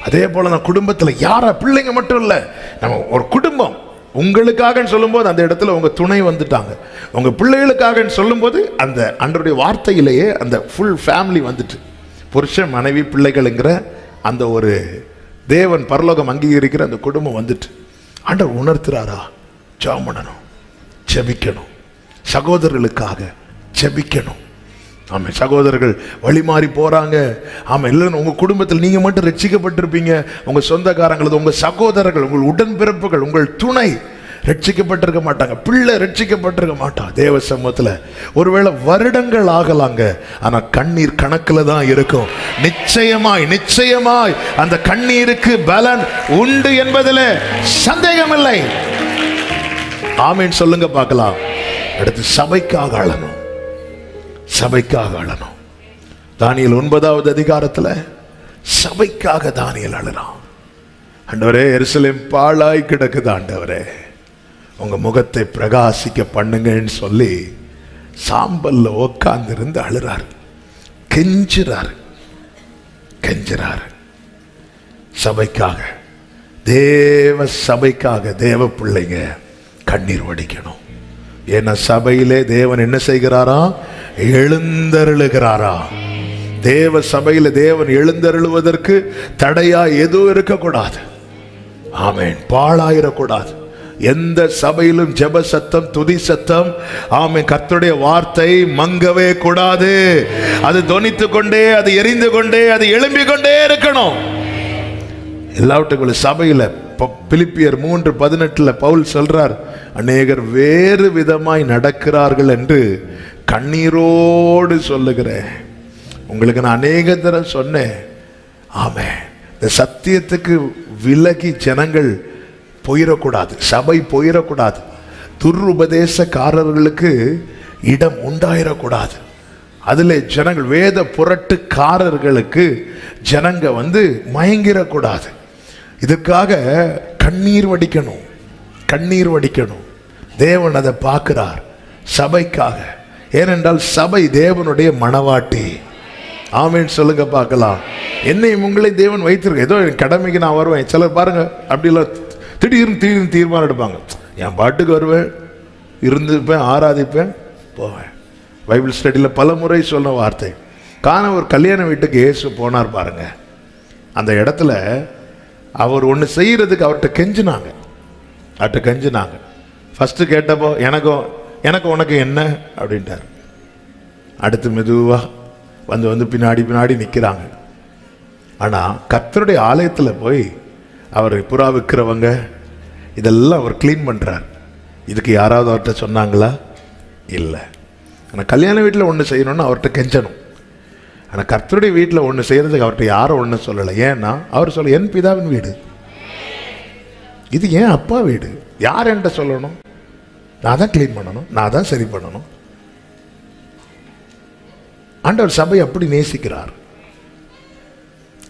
அதே போல நான் குடும்பத்தில் யாரா, பிள்ளைங்க மட்டும் இல்லை, நம்ம ஒரு குடும்பம் உங்களுக்காக சொல்லும்போது அந்த இடத்துல உங்க துணை வந்துட்டாங்க. உங்க பிள்ளைகளுக்காக சொல்லும்போது அந்த ஆண்டவருடைய வார்த்தையிலேயே அந்த ஃபுல் ஃபேமிலி வந்துட்டு, புருஷன் மனைவி பிள்ளைகள்ங்கிற அந்த ஒரு தேவன் பரலோகம் அங்கீகரிக்கிற அந்த குடும்பம் வந்துட்டு ஆண்டவர் உணர்த்துறாரா, ஜெபம் பண்ணணும், ஜெபிக்கணும், சகோதரர்களுக்காக ஜெபிக்கணும். ஆமா, சகோதரர்கள் வழி மாறி போறாங்க. ஆமா, இல்லைன்னு உங்க குடும்பத்தில் நீங்க மட்டும் ரட்சிக்கப்பட்டிருப்பீங்க, உங்க சொந்தக்காரங்களது, உங்க சகோதரர்கள், உங்கள் உடன்பிறப்புகள், உங்கள் துணை ரட்சிக்கப்பட்டிருக்க மாட்டாங்க, பிள்ளை ரட்சிக்கப்பட்டிருக்க மாட்டான். தேவ சமூகத்துல ஒருவேளை வருடங்கள் ஆகலாங்க, ஆனா கண்ணீர் கணக்குல தான் இருக்கும். நிச்சயமாய் அந்த கண்ணீருக்கு பலன் உண்டு என்பதில் சந்தேகம் இல்லை. ஆமீன் சொல்லுங்க பார்க்கலாம். அடுத்து சபைக்காக அழணும், சபைக்காக அழணும். தானியேல் 9வது அதிகாரத்துல சபைக்காக தானியேல் அழறான். ஆண்டவரே, எருசலேம் பாழாய் கிடக்குது, ஆண்டவரே உங்க முகத்தை பிரகாசிக்க பண்ணுங்கன்னு சொல்லி சாம்பல்ல உட்கார்ந்து இருந்து அழுறாரு, கெஞ்சுறாரு. சபைக்காக, தேவ சபைக்காக தேவ பிள்ளைங்க கண்ணீர் வடிக்கணும். ஏன்னா சபையிலே தேவன் என்ன செய்கிறாரா, எழுந்தருளுகிறாரா. தேவ சபையில தேவன் எழுந்தருளுவதற்கு தடையா எதுவும் இருக்கக்கூடாது. ஆமென். பாழாயிரக்கூடாது. எந்த சபையிலும் ஜெப சத்தம், துதி சத்தம், ஆமென், கர்த்தருடைய வார்த்தை மங்கவே கூடாது. அது தொனித்து கொண்டே, அது எரிந்து கொண்டே, அது எழும்பிக் கொண்டே இருக்கணும். எல்லாவற்றுக்கும் சபையில பிலிப்பியர் 3:18 பவுல் சொல்றார், அநேகர் வேறு விதமாய் நடக்கிறார்கள் என்று கண்ணீரோடு சொல்லுகிறேன். உங்களுக்கு நான் அநேக தடவை சொன்னேன். ஆமென். இந்த சத்தியத்துக்கு விலகி ஜனங்கள் போயிடக்கூடாது, சபை போயிடக்கூடாது, துருபதேசக்காரர்களுக்கு இடம் உண்டாயிடக்கூடாது. அதில் ஜனங்கள் வேத புரட்டுக்காரர்களுக்கு ஜனங்க மயங்கிடக்கூடாது. இதுக்காக கண்ணீர் வடிக்கணும். தேவன் அதை பார்க்கிறார் சபைக்காக. ஏனென்றால் சபை தேவனுடைய மணவாட்டி. ஆமென் சொல்லுங்க பார்க்கலாம். என்னையும் உங்களை தேவன் வைத்திருக்க, ஏதோ கடமைக்கு நான் வருவேன். சிலர் பாருங்க அப்படிலாம் திடீர்னு தீர்மானம் எடுப்பாங்க. என் பாட்டுக்கு வருவேன், இருந்துப்பேன், ஆராதிப்பேன், போவேன். பைபிள் ஸ்டடியில் பல முறை சொன்ன வார்த்தை. ஒரு கல்யாண வீட்டுக்கு இயேசு போனார் பாருங்க. அந்த இடத்துல அவர் ஒன்று செய்யறதுக்கு அவர்கிட்ட கெஞ்சினாங்க. ஃபர்ஸ்ட் கேட்டப்போ எனக்கு உனக்கு என்ன அப்படின்ட்டார். அடுத்து மெதுவா வந்து பின்னாடி நிற்கிறாங்க. ஆனால் கர்த்தருடைய ஆலயத்தில் போய் அவர் புறா விற்கிறவங்க இதெல்லாம் அவர் க்ளீன் பண்ணுறார். இதுக்கு யாராவது அவர்கிட்ட சொன்னாங்களா? இல்லை. ஆனால் கல்யாண வீட்டில் ஒன்று செய்யணும்னு அவர்கிட்ட கெஞ்சணும். ஆனால் கர்த்தருடைய வீட்டில் ஒன்று செய்கிறதுக்கு அவர்கிட்ட யாரும் ஒன்றும் சொல்லலை. ஏன்னா அவர் சொல்ல, என் பிதாவின் வீடு, இது ஏன் அப்பா வீடு, யார் என்கிட்ட சொல்லணும்? நான் தான் க்ளீன் பண்ணணும், நான் தான் சரி பண்ணணும். ஆண்டவர் சபை அப்படி நேசிக்கிறார்,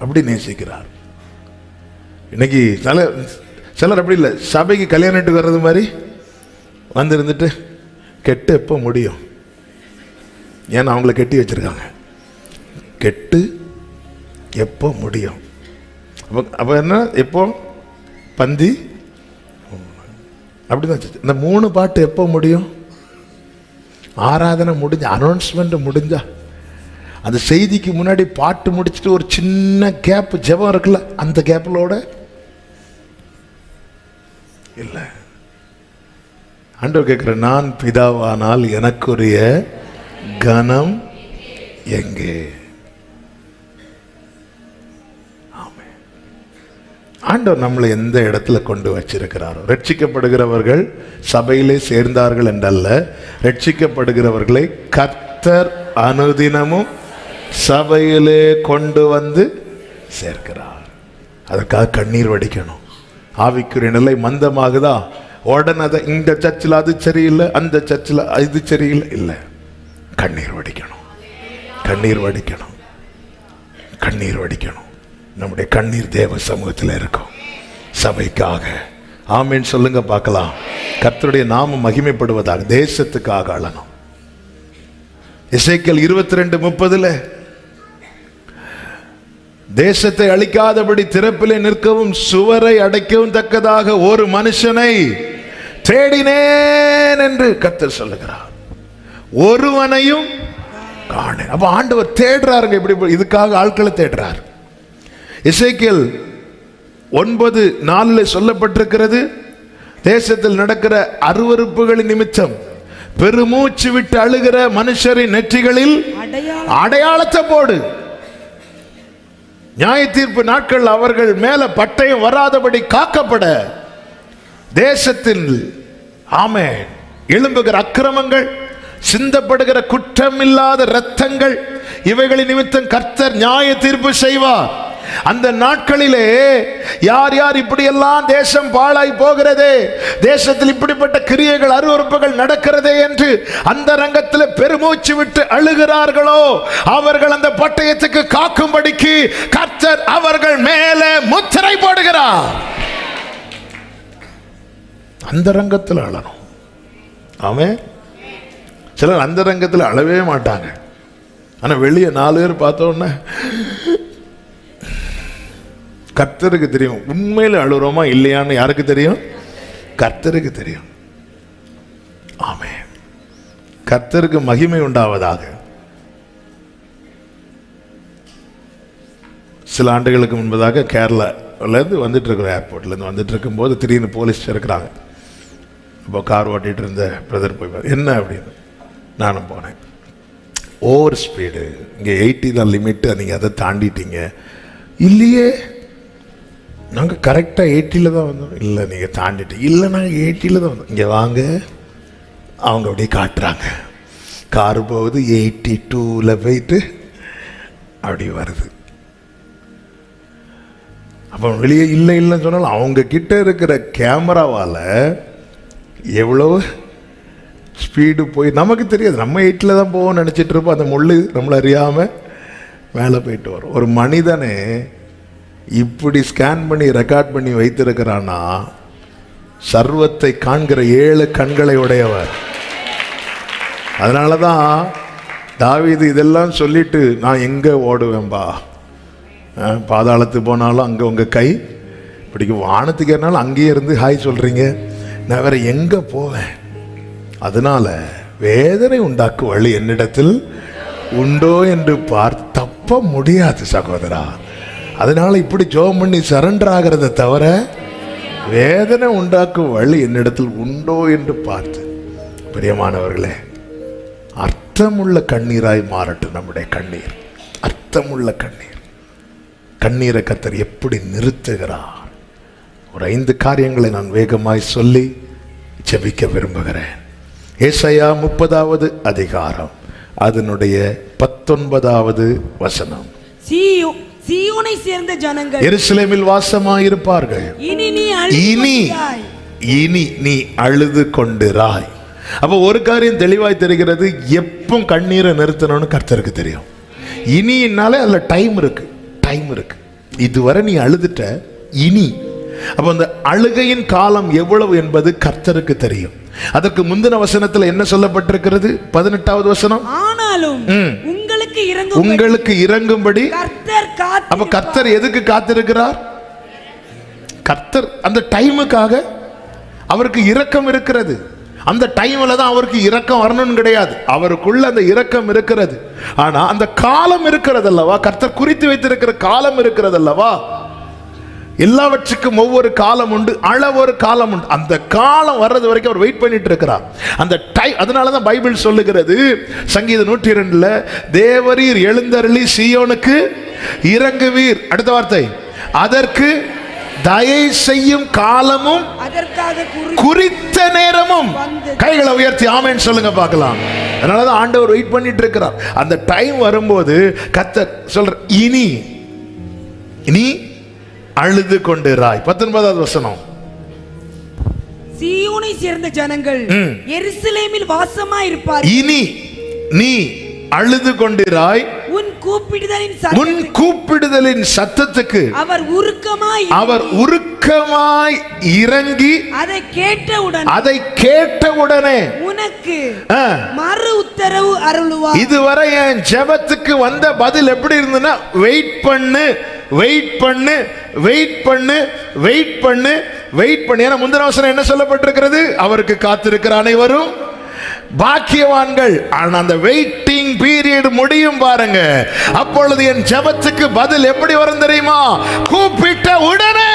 அப்படி நேசிக்கிறார். இன்னைக்கு சிலர் அப்படி இல்லை, சபைக்கு கல்யாணத்துக்கு வர்றது மாதிரி வந்துருந்துட்டு கெட்டு எப்போ முடியும்? ஏன்னா அவங்கள கெட்டி வச்சிருக்காங்க. கெட்டு எப்போ முடியும்? அப்போ என்ன, எப்போ பந்தி அப்படிதான். இந்த 3 பாட்டு எப்போ முடியும்? ஆராதனை முடிஞ்ச, அனௌன்ஸ்மெண்ட் முடிஞ்சா, அந்த செய்திக்கு முன்னாடி பாட்டு முடிச்சுட்டு ஒரு சின்ன கேப் ஜெபம் இருக்குல்ல, அந்த கேப்பிலோட இல்லை. ஆண்டவர் கேட்கிற, நான் பிதாவானால் எனக்குரிய கனம் எங்கே? ஆண்டவர் நம்மளை எந்த இடத்துல கொண்டு வச்சிருக்கிறாரோ. ரட்சிக்கப்படுகிறவர்கள் சபையிலே சேர்ந்தார்கள் என்றல்ல, ரட்சிக்கப்படுகிறவர்களை கர்த்தர் அனுதினமும் சபையிலே கொண்டு வந்து சேர்க்கிறார். அதற்காக கண்ணீர் வடிக்கணும். ஆவிக்குரிய நிலை மந்தமாகுதா, உடனே அதை இந்த சர்ச்சில் அது சரியில்லை, அந்த சர்ச்சில் இது சரியில்லை, இல்லை. கண்ணீர் வடிக்கணும், கண்ணீர் வடிக்கணும், கண்ணீர் வடிக்கணும். நம்முடைய கண்ணீர் தேவ சமூகத்தில் இருக்கும் சபைக்காக. ஆமீன் சொல்லுங்க பார்க்கலாம். கர்த்தருடைய நாமம் மகிமைப்படுவதாக தேசத்துக்காக அழணும். எசேக்கியேல் 22:30 தேசத்தை அழிக்காதபடி திறப்பிலே நிற்கவும் சுவரை அடைக்கவும் தக்கதாக ஒரு மனுஷனை தேடினேன் என்று கர்த்தர் சொல்லுகிறார். ஒருவனையும் காணேன். அப்ப ஆண்டவர் தேடுறாருங்க. இப்படி இதுக்காக ஆட்களை தேடுறார். எசேக்கியேல் 9:4 சொல்லப்பட்டிருக்கிறது, தேசத்தில் நடக்கிற அருவருப்புகளின் நிமித்தம் பெருமூச்சு விட்டு அழுகிற மனுஷரின் நெற்றிகளில் அடையாளத்தை போடு. நியாய தீர்ப்பு நாட்கள் அவர்கள் மேல பட்டயம் வராதபடி காக்கப்பட தேசத்தில் ஆமென் எழும்புகிற அக்கிரமங்கள், சிந்தப்படுகிற குற்றமில்லாத இரத்தங்கள், இவைகளின் நிமித்தம் கர்த்தர் நியாய தீர்ப்பு செய்வார். அந்த நாட்களிலே யார் யார் இப்படியெல்லாம் தேசம் பாழாய் போகிறதே, தேசத்தில் இப்படிப்பட்ட கிரியைகள் அருவருப்புகள் நடக்கிறதே என்று அந்த ரங்கத்தில் பெருமூச்சு விட்டு அழுகிறார்களோ, அவர்கள் அந்த பட்டயத்துக்கு காக்கும்படிக்கு கர்த்தர் அவர்கள் மேலே முத்திரை போடுகிறார். அந்த ரங்கத்தில் அழணும். ஆமென். சிலர் அந்த ரங்கத்தில் அழவே மாட்டாங்க. ஆனா வெளியே 4 பேர் பார்த்தோன்னே கர்த்தருக்கு தெரியும் உண்மையில அழுறோமா இல்லையான்னு. யாருக்கு தெரியும்? கர்த்தருக்கு தெரியும். ஆமென். கர்த்தருக்கு மகிமை உண்டாவதாக. சில ஆண்டுகளுக்கு முன்பதாக கேரளாலேருந்து வந்துட்டு இருக்கிற ஏர்போர்ட்லேருந்து வந்துட்டு இருக்கும்போது திடீர்னு போலீஸ் இருக்கிறாங்க. இப்போ கார் ஓட்டிகிட்டு இருந்த பிரதர் போய் என்ன அப்படின்னு நானும் போனேன். ஓவர் ஸ்பீடு, இங்கே 80 தான் லிமிட்டு, நீங்கள் அதை தாண்டிட்டீங்க. இல்லையே, நாங்கள் கரெக்டாக 80 தான் வந்தோம். இல்லை நீங்கள் தாண்டிட்டு. இல்லை நாங்கள் 80 தான் வந்தோம். இங்கே வாங்க. அவங்க அப்படியே காட்டுறாங்க. காரு போகுது 82 போயிட்டு அப்படி வருது. அப்போ வெளியே இல்லை இல்லைன்னு சொன்னாலும் அவங்க கிட்ட இருக்கிற கேமராவால் எவ்வளோ ஸ்பீடு போய் நமக்கு தெரியாது. நம்ம 80 தான் போவோம்னு நினச்சிட்டு இருப்போம். அந்த முள் நம்மளை அறியாமல் மேலே போயிட்டு வரும். ஒரு மனிதனை இப்படி ஸ்கேன் பண்ணி ரெக்கார்ட் பண்ணி வைத்திருக்கிறான்னா சர்வத்தை காண்கிற 7 கண்களை உடையவர். அதனால தான் தாவீது இதெல்லாம் சொல்லிட்டு, நான் எங்கே ஓடுவேன்பா, பாதாளத்துக்கு போனாலும் அங்கே உங்கள் கை பிடிக்கும், வானத்துக்கு ஏறினாலும் அங்கேயே இருந்து ஹாய் சொல்கிறீங்க, நான் வேற எங்கே போவேன்? அதனால வேதனை உண்டாக்கும் வழி என்னிடத்தில் உண்டோ என்று தப்ப முடியாது சகோதரா. அதனால இப்படி ஜெபம் பண்ணி சரண்டர் ஆகிறத தவிர வேதனை உண்டாக்கும் வழி என்னிடத்தில் உண்டோ என்று பார்த்து, பிரியமானவர்களே, அர்த்தமுள்ள கண்ணீராய் மாறட்டும் நம்முடைய கண்ணீர். அர்த்தமுள்ள கண்ணீர். கண்ணீரை கர்த்தர் எப்படி நிறுத்துகிறார். ஒரு 5 காரியங்களை நான் வேகமாய் சொல்லி ஜெபிக்க விரும்புகிறேன். ஏசாயா 30வது அதிகாரம் அதனுடைய 19வது வசனம். சீயோனை சேர்ந்த ஜனங்கள் எருசலேமில் வாசமாயிருப்பார்கள். இனி நீ அழுது கொண்டிராய். அப்ப ஒரு காரியம் தெளிவாய் தெரிகிறது, எப்போ கண்ணீரை நிறுத்தணும்னு கர்த்தருக்கு தெரியும். இனினாலே அதுல டைம் இருக்கு. இதுவரை நீ அழுதுட்ட, இனி அப்ப அந்த அழுகையின் காலம் எவ்வளவு என்பது கர்த்தருக்கு தெரியும். அதற்கு முந்தின வசனத்துல என்ன சொல்லப்பட்டிருக்கிறது? 18வது வசனம். ஆனாலும் உங்களுக்கு இறங்கும்படி அப்ப கர்த்தர் எதுக்கு காத்திருக்கிறார்? கர்த்தர் அந்த டைமுக்காக அவருக்கு இரக்கம் இருக்கிறது. அந்த டைம்ல தான் அவருக்கு இரக்கம் வரணும்னு கிடையாது, அவருக்குள்ள அந்த இரக்கம் இருக்கிறது. ஆனா அந்த காலம் இருக்கிறது அல்லவா, கர்த்தர் குறித்து வைத்திருக்கிற காலம் இருக்கிறது அல்லவா. எல்லாவற்றுக்கும் ஒவ்வொரு காலம் உண்டு, ஒரு காலம் உண்டு. அந்த காலம் வர்றது வரைக்கும் அவர் வெயிட் பண்ணிட்டு இருக்கிறார். அந்த டைம், அதனாலதான் பைபிள் சொல்லுகிறது சங்கீதம் 102 தேவரீர் எழுந்தருளி சீயோனுக்கு இறங்குவீர். அடுத்த வார்த்தை, அதற்கு தயை செய்யும் காலமும் குறித்த நேரமும். கைகளை உயர்த்தி ஆமென் சொல்லுங்க பார்க்கலாம். அதனாலதான் ஆண்டவர் வெயிட் பண்ணிட்டு இருக்கிறார். அந்த டைம் வரும்போது கர்த்தர் சொல்ற, இனி அழுது கொண்டிராய். 19வது வசனம். சீயோனை சேர்ந்த ஜனங்கள் எருசலேமில் வாசமாயிருப்பார்கள். இனி நீ அழுது கொண்டிராய். உன் கூப்பிடுதலின் சத்தத்துக்கு அவர் உருக்கமாய் இறங்கி அதை கேட்டவுடனே உனக்கு மறு உத்தரவு அருளுவார். இதுவரை என் ஜெபத்துக்கு வந்த பதில் எப்படி இருந்ததுன்னா, வெயிட் பண்ணு. ஏன்னா முந்தின வசனம் என்ன சொல்லப்பட்டிருக்கிறது? அவருக்கு காத்திருக்கிற அனைவரும் பாக்கியவான்கள். ஆனா அந்த வெயிட்டிங் பீரியட் முடியும் பாருங்க, அப்பொழுது என் ஜெபத்துக்கு பதில் எப்படி வரும் தெரியுமா? கூப்பிட்ட உடனே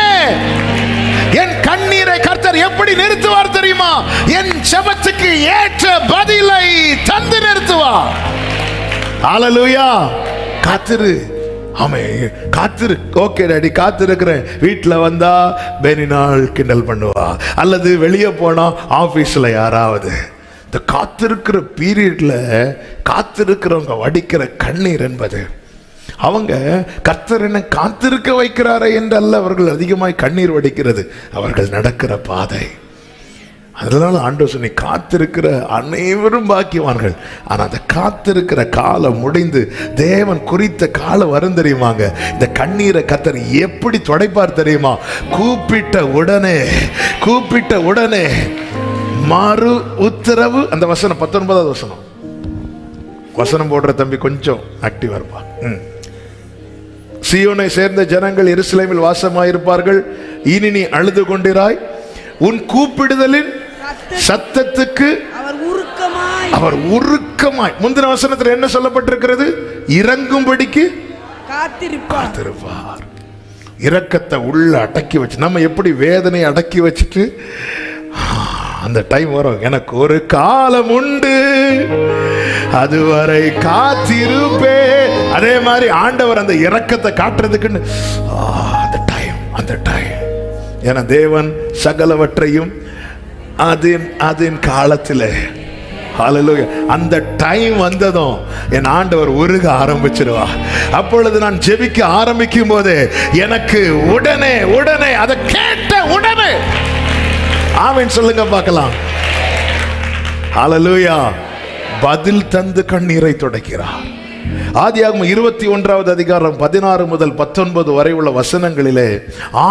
என் கண்ணீரை கர்த்தர் எப்படி நிறுத்துவார் தெரியுமா? என் ஜெபத்துக்கு ஏற்ற பதிலை தந்து நிறுத்துவார். ஹல்லேலூயா. காத்திரு. காத்திரு. ஓகே டாடி, காத்திருக்கிறேன். வீட்டில் வந்தா பெனினாள் கிண்டல் பண்ணுவா, அல்லது வெளியே போனா ஆபீஸ்ல யாராவது. இந்த காத்திருக்கிற பீரியட்ல காத்திருக்கிறவங்க வடிக்கிற கண்ணீர் என்பது, அவங்க கர்த்தர் என்ன காத்திருக்க வைக்கிறாரே என்று அல்ல அவர்கள் அதிகமாய் கண்ணீர் வடிக்கிறது, அவர்கள் நடக்கிற பாதை. அதனால ஆண்டவர் சொல்லி, காத்திருக்கிற அனைவரும் பாக்கியவான்கள். ஆனா அந்த காத்திருக்கிற காலம் முடிந்து தேவன் குறித்த காலம் வரும் தெரியுமாங்க. இந்த கண்ணீரை கர்த்தர் எப்படி துடைப்பார் தெரியுமா? கூப்பிட்ட உடனே மறு உத்தரவு. அந்த வசனம் 19வது வசனம். வசனம் போடுற தம்பி கொஞ்சம் ஆக்டிவா இருப்பா. சீயோனை சேர்ந்த ஜனங்கள் எருசலேமில் வாசமாயிருப்பார்கள். இனி நீ அழுது கொண்டிராய். உன் கூப்பிடுதலின் சத்தத்துக்கு அவர் உருக்கமாய். முந்தின வசனத்தில் என்ன சொல்லப்பட்டிருக்கிறது? இறங்கும்படிக்கு காத்திருப்பார். இரக்கத்தை உள்ள அடக்கி வச்சு, நம்ம எப்படி வேதனை அடக்கி வச்சுட்டு அந்த டைம் வரும், எனக்கு ஒரு காலம் உண்டு அதுவரை காத்திருப்பே. அதே மாதிரி ஆண்டவர் அந்த இரக்கத்தை காட்டுறதுக்குன்னு அந்த டைம். ஏன்னா தேவன் சகலவற்றையும் அதன் காலத்தில், ஹல்லேலூயா, அந்த டைம் வந்ததும் என் ஆண்டவர் உருக ஆரம்பிச்சிருவா. அப்பொழுது நான் ஜெபிக்க ஆரம்பிக்கும் போது எனக்கு உடனே அதை கேட்ட உடனே ஆமென் சொல்லுங்க பார்க்கலாம். ஹல்லேலூயா. பதில் தந்து கண்ணீரை துடைக்கிறார். ஆதியாகமம் 21வது அதிகாரம் 16 முதல் 19 வரை உள்ள வசனங்களிலே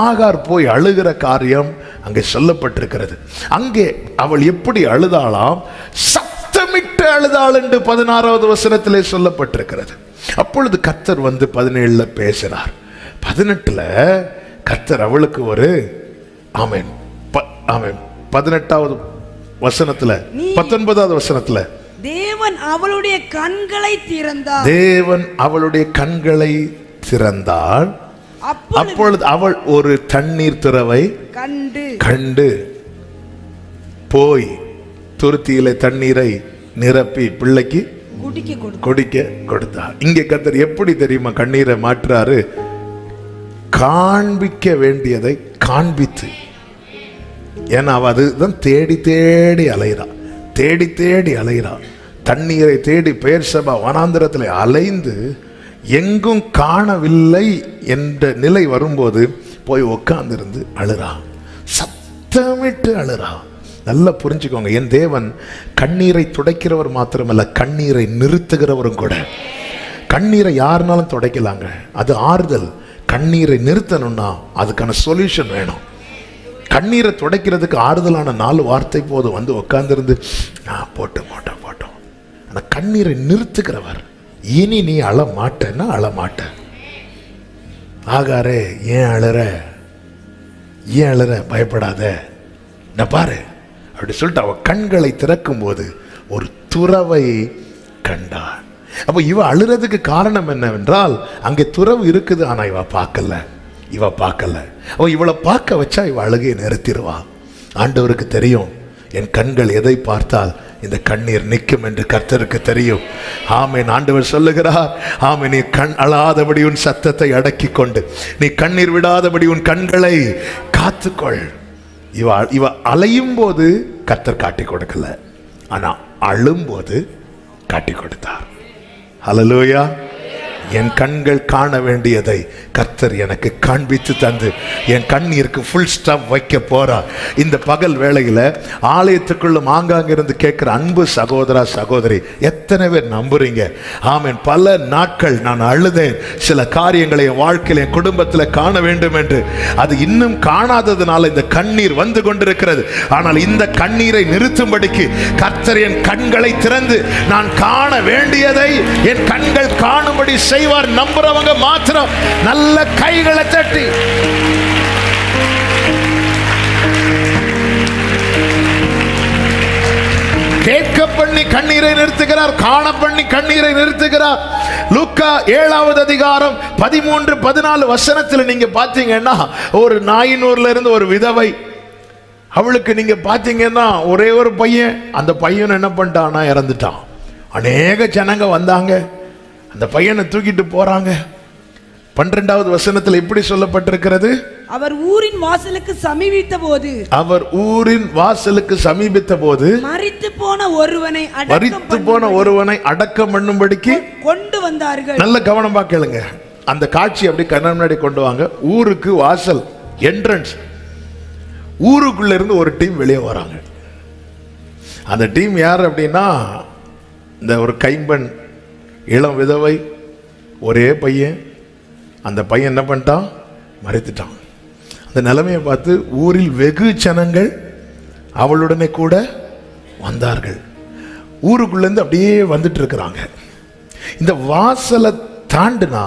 ஆகார் போய் அழுகிற காரியம் அங்கே சொல்லப்பட்டிருக்கிறது. அங்கே அவள் எப்படி அழுதாளாம்? சத்தமிட்டு அழுதாள் என்று 16வது வசனத்திலே சொல்லப்பட்டிருக்கிறது. அப்பொழுது கர்த்தர் வந்து 17ல பேசினார். 18ல கர்த்தர் அவளுக்கு ஒரு ஆமென் 18வது வசனத்துல 19வது வசனத்துல தேவன் அவளுடைய கண்களை திறந்தாள். அப்பொழுது அவள் ஒரு தண்ணீர் திறவை கண்டு போய் துருத்தியிலே தண்ணீரை நிரப்பி பிள்ளைக்கு குடிக்க கொடுத்தார். இங்கே கர்த்தர் எப்படி தெரியுமா கண்ணீரை மாற்றுறாரு? காண்பிக்க வேண்டியதை காண்பித்து, ஏன்னா அவ அதுதான் தேடி தேடி அலைகிறா, தேடி தேடி அலைகிறா. தண்ணீரை தேடி பெயர்சபா வனாந்திரத்தில் அலைந்து எங்கும் காணவில்லை என்ற நிலை வரும்போது போய் உட்கார்ந்திருந்து அழுறா, சத்தமிட்டு அழுறா. நல்லா புரிஞ்சுக்கோங்க, என் தேவன் கண்ணீரை துடைக்கிறவர் மாத்திரமல்ல, கண்ணீரை நிறுத்துகிறவரும் கூட. கண்ணீரை யாருனாலும் துடைக்கலாங்க, அது ஆறுதல். கண்ணீரை நிறுத்தணும்னா அதுக்கான சொல்யூஷன் வேணும். கண்ணீரை துடைக்கிறதுக்கு ஆறுதலான 4 வார்த்தை போதும். வந்து உட்கார்ந்துருந்து போட்டோம் போட்டோம் போட்டோம். அந்த கண்ணீரை நிறுத்துகிறவர். இனி நீ அழ மாட்டேன்னா அழ மாட்ட. ஆகாரே ஏன் அழுற, ஏன் அழுற, பயப்படாத, நான் பாரு அப்படி சொல்லிட்டு அவ கண்களை திறக்கும் போது ஒரு துறவை கண்டார். அப்போ இவ அழுறதுக்கு காரணம் என்னவென்றால், அங்கே துறவு இருக்குது, ஆனா இவ பார்க்கல, இவ பார்க்கல. அவ இவளை பார்க்க வச்சா இவ அழுகையை நிறுத்திடுவா. ஆண்டவருக்கு தெரியும், என் கண்கள் எதை பார்த்தால் இந்த கண்ணீர் நிற்கும் என்று கர்த்தருக்கு தெரியும். ஆமென். ஆண்டவர் சொல்லுகிறார், ஆமென், நீ கண் அழாதபடி உன் சத்தத்தை அடக்கி கொண்டு, நீ கண்ணீர் விடாதபடி உன் கண்களை காத்துக்கொள். இவ அலையும் போது கர்த்தர் காட்டி கொடுக்கல, ஆனா அழும்போது காட்டி கொடுத்தார். ஹல்லேலூயா. என் கண்கள் காண வேண்டியதை கர்த்தர் எனக்கு காண்பித்து தந்து என் கண்ணீருக்கு ஃபுல் ஸ்டாப் வைக்க போறார். இந்த பகல் வேளையில் ஆலயத்துக்குள்ளும் ஆங்காங்கிருந்து கேட்கிற அன்பு சகோதரா சகோதரி, எத்தனை பேர் நம்புறீங்க? ஆமென். பல நாட்கள் நான் அழுதேன், சில காரியங்களை என் வாழ்க்கையில் என் குடும்பத்தில் காண வேண்டும் என்று. அது இன்னும் காணாததுனால இந்த கண்ணீர் வந்து கொண்டிருக்கிறது. ஆனால் இந்த கண்ணீரை நிறுத்தும்படிக்கு கர்த்தர் என் கண்களை திறந்து நான் காண வேண்டியதை என் கண்கள் காணும்படி செய்வார். நம்புறவங்க மாத்திரம் நல்ல கைகளை தட்டி கேட்க பண்ணி கண்ணீரை நிறுத்துகிறார், காண பண்ணி கண்ணீரை நிறுத்துகிறார். லூக்கா 7வது அதிகாரம் 13-14 வசனத்தில் நீங்க பாத்தீங்கன்னா, ஒரு நாயினூர்ல இருந்து ஒரு விதவை, அவளுக்கு நீங்க பாத்தீங்கன்னா ஒரே ஒரு பையன். அந்த பையன் என்ன பண்ணிட்டான்னா இறந்துட்டான். அநேக ஜனங்க வந்தாங்க, அந்த பையனை தூக்கிட்டு போறாங்க. 12வது வசனத்தில் இப்படி சொல்லப்பட்டிருக்கிறது, அவர் ஊரின் வாசலுக்கு சமீபித்த போது மரித்து போன ஒருவனை அடக்கம் பண்ணும்படிக்கு கொண்டு வந்தார்கள். நல்ல கவனமா கேளுங்க, அந்த காட்சி அப்படி கண்ண முன்னாடி கொண்டு வாங்க. ஊருக்கு வாசல், என்ட்ரன்ஸ். ஊருக்குள்ள இருந்து ஒரு டீம் வெளியே வராங்க. அந்த டீம் யார் அப்படின்னா, இந்த ஒரு கைம்பெண், இளம் விதவை, ஒரே பையன். அந்த பையன் என்ன பண்ணிட்டான்? மரித்துட்டான். அந்த நிலைமையை பார்த்து ஊரில் வெகு ஜனங்கள் அவளுடனே கூட வந்தார்கள். ஊருக்குள்ளேருந்து அப்படியே வந்துட்டு இருக்கிறாங்க. இந்த வாசலை தாண்டினா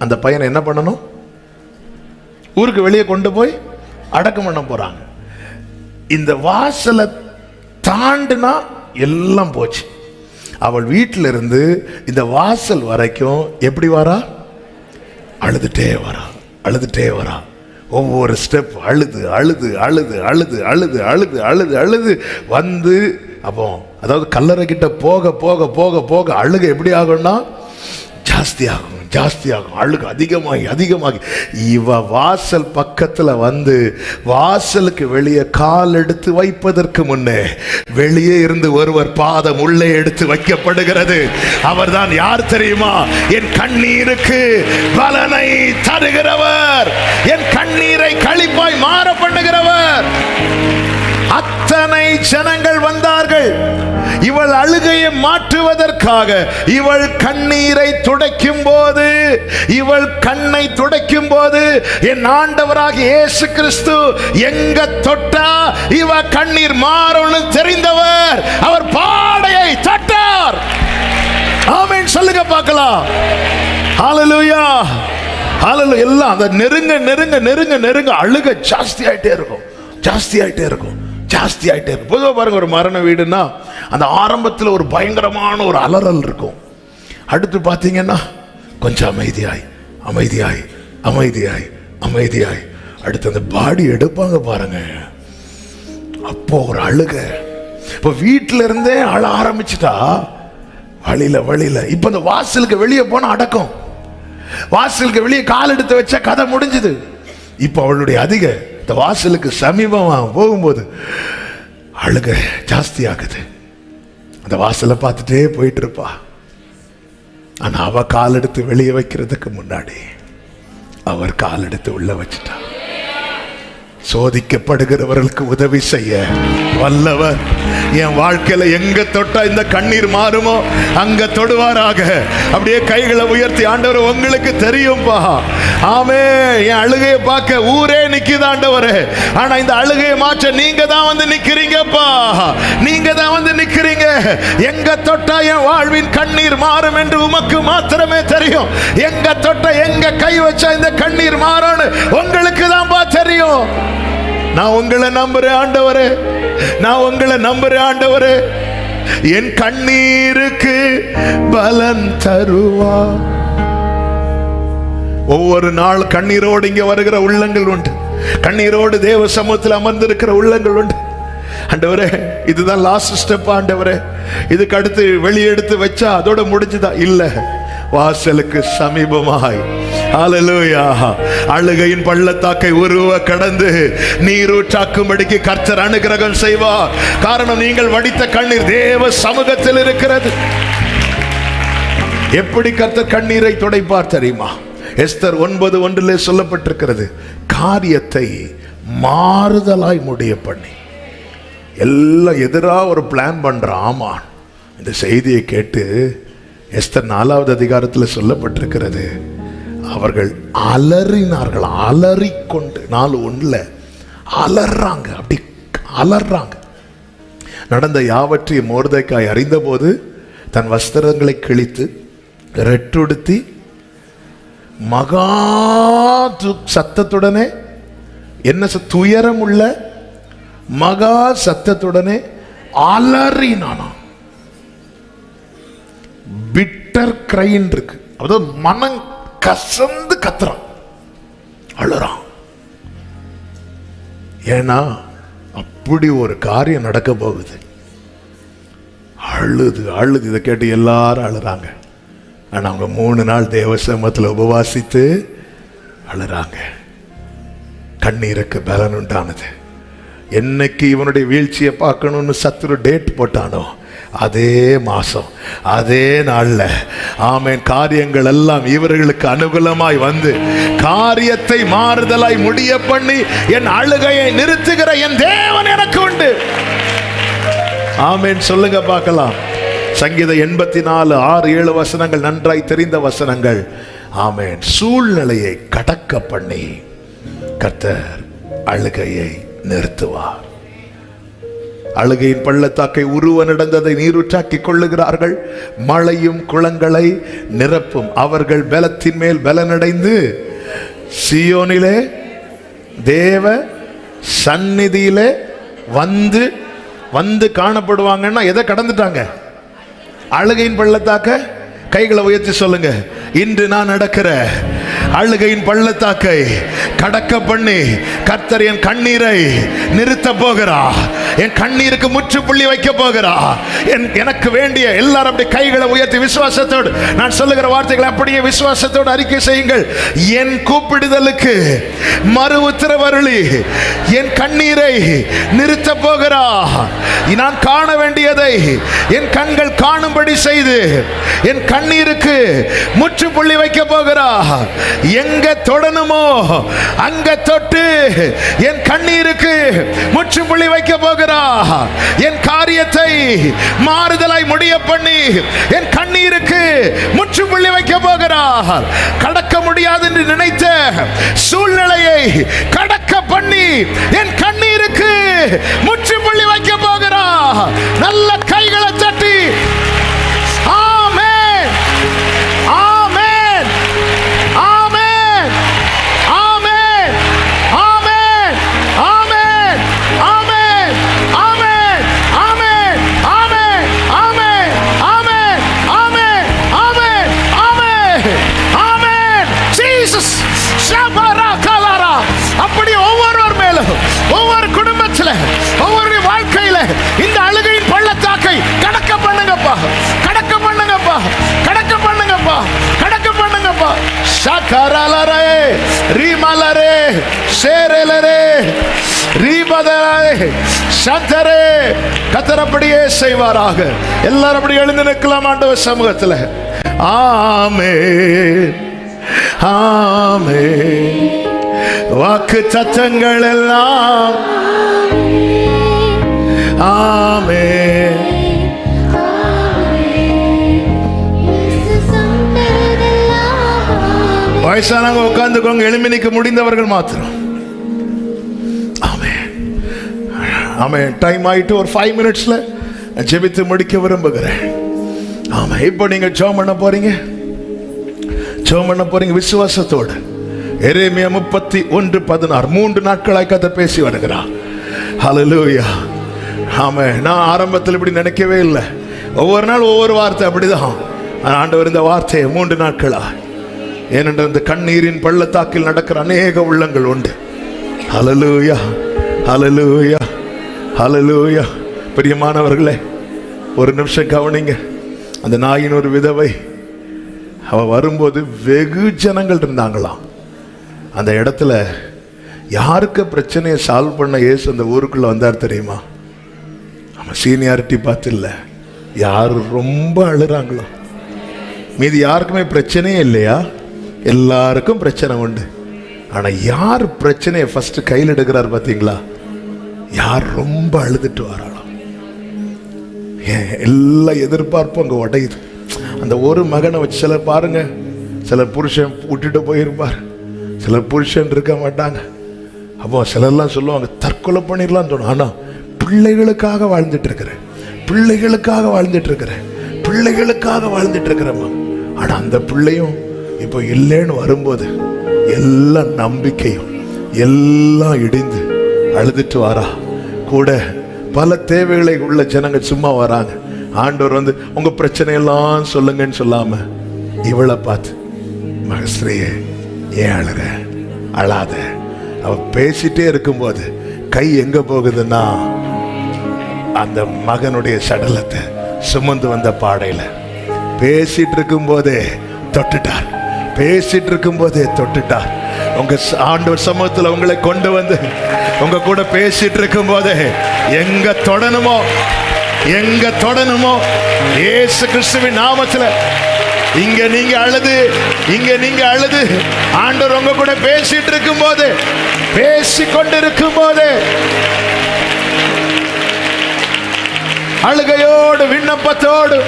அந்த பையனை என்ன பண்ணணும்? ஊருக்கு வெளியே கொண்டு போய் அடக்கம் பண்ண போறாங்க. இந்த வாசலை தாண்டினா எல்லாம் போச்சு. அவள் வீட்டில் இருந்து இந்த வாசல் வரைக்கும் எப்படி வரா? அழுதுட்டே வரா, அழுதுட்டே வரா. ஒவ்வொரு ஸ்டெப் அழுது அழுது அழுது அழுது அழுது அழுது அழுது அழுது வந்து, அப்போ அதாவது கல்லறை கிட்ட போக போக போக போக அழுக எப்படி ஆகும்னா ஜாஸ்தி ஆகும், ஜாஸ்தி ஆகும். அழுக அதிகமாகி அதிகமாகி இவ வாசல் பக்கத்தில் வந்து வாசலுக்கு வெளியே கால் எடுத்து வைப்பதற்கு முன்னே வெளியே இருந்து ஒருவர் பாதம் உள்ளே எடுத்து வைக்கப்படுகிறது. அவர்தான் யார் தெரியுமா? என் கண்ணீருக்கு பலனை தருகிறவர், என் கண்ணீரை களிப்பாய் மாற பண்ணுகிறவர். அத்தனை ஜனங்கள் வந்தார்கள். இவள் அழுகையை மாற்றுவதற்காக, இவள் கண்ணீரை துடைக்கும் போது, இவள் கண்ணை துடைக்கும் போது, என் ஆண்டவராகிய இயேசு கிறிஸ்து எங்க தொட்டா இவ கண்ணீர் மாறும்னு தெரிந்தவர் அவர் பாடையை தட்டார். ஆமென் சொல்லுங்க பார்க்கலாம். ஹல்லேலூயா, ஹல்லேலூயா. எல்லாம் அந்த நெருங்க நெருங்க நெருங்க நெருங்க அழுக ஜாஸ்தி ஆயிட்டே இருக்கும், ஜாஸ்தி ஆயிட்டே இருக்கும், ஜாஸ்தி ஆயிட்டே இருக்கும். பொதுவாக பாருங்க, ஒரு மரண வீடுன்னா அந்த ஆரம்பத்தில் ஒரு பயங்கரமான ஒரு அலறல் இருக்கும். அடுத்து பார்த்தீங்கன்னா கொஞ்சம் அமைதியாய் அமைதியாய் அமைதியாய் அமைதியாய் அடுத்து அந்த பாடி எடுப்பாங்க பாருங்க, அப்போ ஒரு அழுக. இப்போ வீட்டில இருந்தே அழ ஆரம்பிச்சுட்டா வழியில வழியில, இப்போ அந்த வாசலுக்கு வெளியே போன அடக்கம். வாசலுக்கு வெளியே கால் எடுத்து வச்ச கதை முடிஞ்சது. இப்ப அவளுடைய இந்த வாசலுக்கு சமீபமா போகும்போது அழுக ஜாஸ்தி ஆகுது. அந்த வாசலை பார்த்துட்டே போயிட்டு இருப்பா. ஆனா அவ கால் எடுத்து வெளியே வைக்கிறதுக்கு முன்னாடி அவர் கால் எடுத்து உள்ள வச்சுட்டா. சோதிக்கப்படுகிறவர்களுக்கு உதவி செய்ய வல்லவர். என் வாழ்க்கையில எங்க தொட்டா இந்த கண்ணீர் மாறுமோ அங்க தொடுவாராக. அப்படியே கைகளை உயர்த்தி, ஆண்டவர் உங்களுக்கு தெரியும்பா, ஆமே என் அழுகையை பார்க்க ஊரே நிக்குது ஆண்டவரே, ஆனா இந்த அழுகையை மாற்ற நீங்க தான் வந்து நிக்கிறீங்கப்பா, நீங்க தான் வந்து நிக்கிறீங்க. எங்க தொட்டா என் வாழ்வின் கண்ணீர் மாறும் என்று உமக்கு மாத்திரமே தெரியும். எங்க தொட்டா எங்க கை வச்சா இந்த கண்ணீர் மாறும்னு உங்களுக்கு தான்ப்பா தெரியும். நான் உங்களை நம்புறேன் ஆண்டவரே, நான் உங்களை நம்புறேன் ஆண்டவரே. என் கண்ணீருக்கு பலன் தருவா. ஒவ்வொரு நாள் கண்ணீரோடு இங்க வருகிற உள்ளங்கள் உண்டு. கண்ணீரோடு தேவ சமூகத்தில் அமர்ந்திருக்கிற உள்ளங்கள் உண்டு. ஆண்டவரே, இதுதான் லாஸ்ட் ஸ்டெப் ஆண்டவரே, இதுக்கு அடுத்து வெளியெடுத்து வச்சா அதோட முடிஞ்சுதா? இல்ல, வாசலுக்கு சமீபமாய் ஹல்லேலூயா அழுகையின் பள்ளத்தாக்கை உருவ கடந்து நீரூற்றாக்கும்படிக்கு கர்த்தர் அனுகிரகம் செய்வார். காரணம், நீங்கள் வடித்த கண்ணீர் தேவ சமூகத்தில் இருக்கிறது. எப்படி கர்த்தர் கண்ணீரை துடைப்பார் தெரியுமா? எஸ்தர் 9:1 சொல்லப்பட்டிருக்கிறது, காரியத்தை மாறுதலாய் முடிய பண்ணி. எல்லாம் எதிராக ஒரு பிளான் பண்றான் ஆமான். இந்த செய்தியை கேட்டு எஸ்தர் 4வது அதிகாரத்தில் சொல்லப்பட்டிருக்கிறது, அவர்கள் அலறினார்கள். அலறிக்கொண்டு 4:1 அலறாங்க, அப்படி அலறாங்க. நடந்த யாவற்றையும் மொர்தெக்காய் அறிந்தபோது தன் வஸ்திரங்களை கிழித்து ரெட்டுடுத்தி மகா சத்தத்துடனே, என்ன துயரம் உள்ள மகா சத்தத்துடனே அலறினானா. பிட்டர் கிரைன் இருக்கு, அதாவது மனம் கசந்து கத்துறான், அழுறான். ஏன்னா அப்படி ஒரு காரியம் நடக்க போகுது. அழுது அழுது இதை கேட்டு எல்லாரும் அழுறாங்க. ஆனா அவங்க 3 நாள் தேவ சமூகத்தில் உபவாசித்து அழுறாங்க. கண்ணீருக்கு பலன் உண்டானது. என்னைக்கு இவனுடைய வீழ்ச்சியை பார்க்கணும்னு சத்துரு டேட் போட்டானோ அதே மாசம் அதே நாள்ல ஆமென் காரியங்கள் எல்லாம் இவர்களுக்கு அனுகூலமாய் வந்து காரியத்தை மாறுதலாய் முடிய பண்ணி என் அழுகையை நிறுத்துகிற என் தேவன் எனக்கு உண்டு. ஆமென் சொல்லுங்க பார்க்கலாம். சங்கீதம் 84 6 7 வசனங்கள் நன்றாய் தெரிந்த வசனங்கள். ஆமென். சூழ்நிலையை கடக்க பண்ணி கர்த்தர் அழுகையை நிறுத்துவார். அழுகையின் பள்ளத்தாக்கை உருவ நடந்ததை நீரூற்றாக்கி கொள்ளுகிறார்கள். மழையும் குளங்களை நிரப்பும். அவர்கள் பலத்தின் மேல் பலனடைந்து சியோனிலே தேவ சந்நிதியிலே வந்து வந்து காணப்படுவாங்கன்னா எதை கடந்துட்டாங்க? அழுகையின் பள்ளத்தாக்க கைகளை உயர்த்தி சொல்லுங்க. இன்று நான் நடக்கிற அழுகையின் பள்ளத்தாக்கை கடக்க பண்ணி கர்த்தர் என் கண்ணீரை நிறுத்த போகிறா. என் கண்ணீருக்கு முற்றுப்புள்ளி வைக்க போகிறா. எனக்கு வேண்டிய எல்லாரும் அப்படி கைகளை உயர்த்தி விசுவாசத்தோடு நான் சொல்லுகிற வார்த்தைகளை அப்படியே விசுவாசத்தோடு அறிக்கை செய்யுங்கள். என் கூப்பிடுதலுக்கு மறு உத்தரவருளி என் கண்ணீரை நிறுத்த போகிறா. நான் காண வேண்டியதை என் கண்கள் காணும்படி செய்து என் கண்ணீருக்கு முற்றுப்புள்ளி வைக்க போகிறா. எங்க தொடணுமோ அங்க தொட்டு என் கண்ணீருக்கு முற்றுப்புள்ளி வைக்க போகிறா. என் காரியத்தை மாறுதலாய் முடிய பண்ணி என் கண்ணீருக்கு முற்றுப்புள்ளி வைக்க போகிறா. கடக்க முடியாது என்று நினைத்த சூழ்நிலையை கடக்க பண்ணி என் கண்ணீருக்கு முற்றுப்புள்ளி வைக்க போகிறா. நல்ல கைகளை தட்டி ஆமென் ஆமென் ஆமென் ஆமென் ஆமென் ஆமென் ஆமென் ஆமென் ஆமென் ஆமென் ஆமென் ஆமென் ஆமென் ஆமென் ஆமென் ஆமென் ஜீசஸ் ஷபரா கலரா. அப்படி ஒவ்வொருவர் மேலும் ஒவ்வொரு குடும்பத்தில் ஒவ்வொரு வாழ்க்கையில இந்த அழுகையின் பள்ளத்தாக்கை கடக்க பண்ணுங்க. கரலரே ரீமலரே சேரலரே ரீபதரே சந்தரே. கர்த்தர் அப்படியே செய்வாராக. எல்லாரும் அப்படி எழுந்து நிற்கலாம் ஆண்டவர் சமூகத்தில். ஆமென் ஆமென். வாக்கு தத்தங்கள் எல்லாம் ஆமென். வயசானவங்க உட்கார்ந்துக்கோங்க, எழும்பி நிற்க முடிந்தவர்கள் மாத்திரம். ஆமென் ஆமென். டைம் ஆயிட்டு ஒரு 5 minutesல ஜெபித்து முடிக்க விரும்புகிறேன். ஆமா, இப்போ நீங்க ஜெபம் பண்ண போறீங்க. ஜெபம் பண்ண போறீங்க விசுவாசத்தோடு. எரேமியா 31:16 3 நாட்களாய் கர்த்தர் பேசி வருகிறார். ஹல்லேலூயா. ஆமென். நான் ஆரம்பத்தில் இப்படி நினைக்கவே இல்லை. ஒவ்வொரு நாள் ஒவ்வொரு வார்த்தை அப்படிதான். ஆண்டவர் இந்த வார்த்தையை 3 நாட்களா, ஏனென்றால் இந்த கண்ணீரின் பள்ளத்தாக்கில் நடக்கிற அநேக உள்ளங்கள் உண்டு. ஹல்லேலூயா ஹல்லேலூயா ஹல்லேலூயா. பிரியமானவர்களே, ஒரு நிமிஷம் கவனிங்க. அந்த நாயின் ஒரு விதவை, அவ வரும்போது வெகு ஜனங்கள் இருந்தாங்களாம். அந்த இடத்துல யாருக்கு பிரச்சனையை சால்வ் பண்ண இயேசு அந்த ஊருக்குள்ள வந்தார் தெரியுமா? அவன் சீனியாரிட்டி பார்த்து இல்லை, யார் ரொம்ப அழுறாங்களோ. மீதி யாருக்குமே பிரச்சனையே இல்லையா? எல்லாருக்கும் பிரச்சனை உண்டு. ஆனா யார் பிரச்சனையை ஃபர்ஸ்ட் கையில் எடுக்கிறார் பார்த்தீங்களா? யார் ரொம்ப அழுதுட்டு வராளோ. எல்லா எதிர்பார்ப்பும் அங்கே உடையுது. அந்த ஒரு மகனை வச்சு சிலர் பாருங்க, சிலர் புருஷன் விட்டுட்டு போயிருப்பார், சிலர் புருஷன் இருக்க மாட்டாங்க. அப்போ சிலர்லாம் சொல்லுவாங்க தற்கொலை பண்ணிடலாம் தோணும். ஆனால் பிள்ளைகளுக்காக வாழ்ந்துட்டு இருக்கிறேன், பிள்ளைகளுக்காக வாழ்ந்துட்டு இருக்கிறேன், பிள்ளைகளுக்காக வாழ்ந்துட்டு இருக்கிறேம்மா. ஆனால் அந்த பிள்ளையும் இப்போ இல்லைன்னு வரும்போது எல்லா நம்பிக்கையும் எல்லாம் இடிந்து அழுதுட்டு வாரா. கூட பல தேவைகளை உள்ள ஜனங்க சும்மா வராங்க. ஆண்டவர் வந்து உங்க பிரச்சனையெல்லாம் சொல்லுங்கன்னு சொல்லாம இவளை பார்த்து, மகஸ்ரீயே ஏன் அழுற, அழாத. அவ பேசிட்டே இருக்கும்போது கை எங்க போகுதுன்னா அந்த மகனுடைய சடலத்தை சுமந்து வந்த பாடையில பேசிட்டு இருக்கும் போதே தொட்டுட்டார், பேசிட்டு இருக்கும் போதே தொட்டுட்டார். உங்க ஆண்டவர் சமூகத்தில் உங்களை கொண்டு வந்து உங்க கூட பேசிட்டு இருக்கும் போதே எங்க தொடணுமோ, எங்க தொடணுமோ இயேசு கிறிஸ்துவின் நாமத்துல இங்க நீங்க அழுது, இங்க நீங்க அழுது ஆண்டவர் உங்க கூட பேசிட்டு இருக்கும் போது, பேசிக்கொண்டு இருக்கும் போது அழுகையோடு விண்ணப்பத்தோடு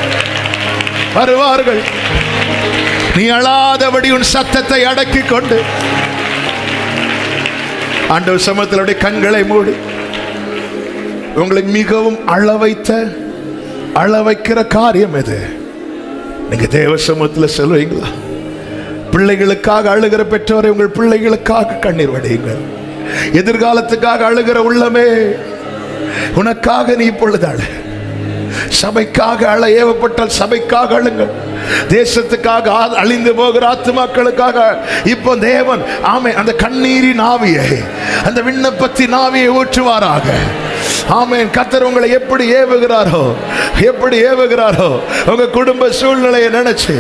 வருவார்கள். நீ அழாதபடி உன் சத்தத்தை அடக்கி கொண்டு ஆண்டவர் சமூகத்தினுடைய கண்களை மூடி உங்களை மிகவும் அழ வைக்கிற காரியம் எது? நீங்க தேவ சமூகத்தில் சொல்லுவீங்களா? பிள்ளைகளுக்காக அழுகிற பெற்றோரை உங்கள் பிள்ளைகளுக்காக கண்ணீர் வடியுங்கள். எதிர்காலத்துக்காக அழுகிற உள்ளமே, உனக்காக நீ இப்பொழுது அழு. சபைக்காக அழ ஏவப்பட்டால் சபைக்காக அழுங்கள். தேசத்துக்காக அழிந்து போகிற ஆத்துமாக்களுக்காக இப்போ தேவன் ஆமே அந்த கண்ணீரின் ஆவியை, அந்த விண்ணப்பத்தின் ஆவியை ஊற்றுவாராக. ஆமென். கர்த்தர் உங்களை எப்படி ஏவுகிறாரோ, எப்படி ஏவுகிறாரோ, உங்க குடும்ப சூழ்நிலையை நினைச்சு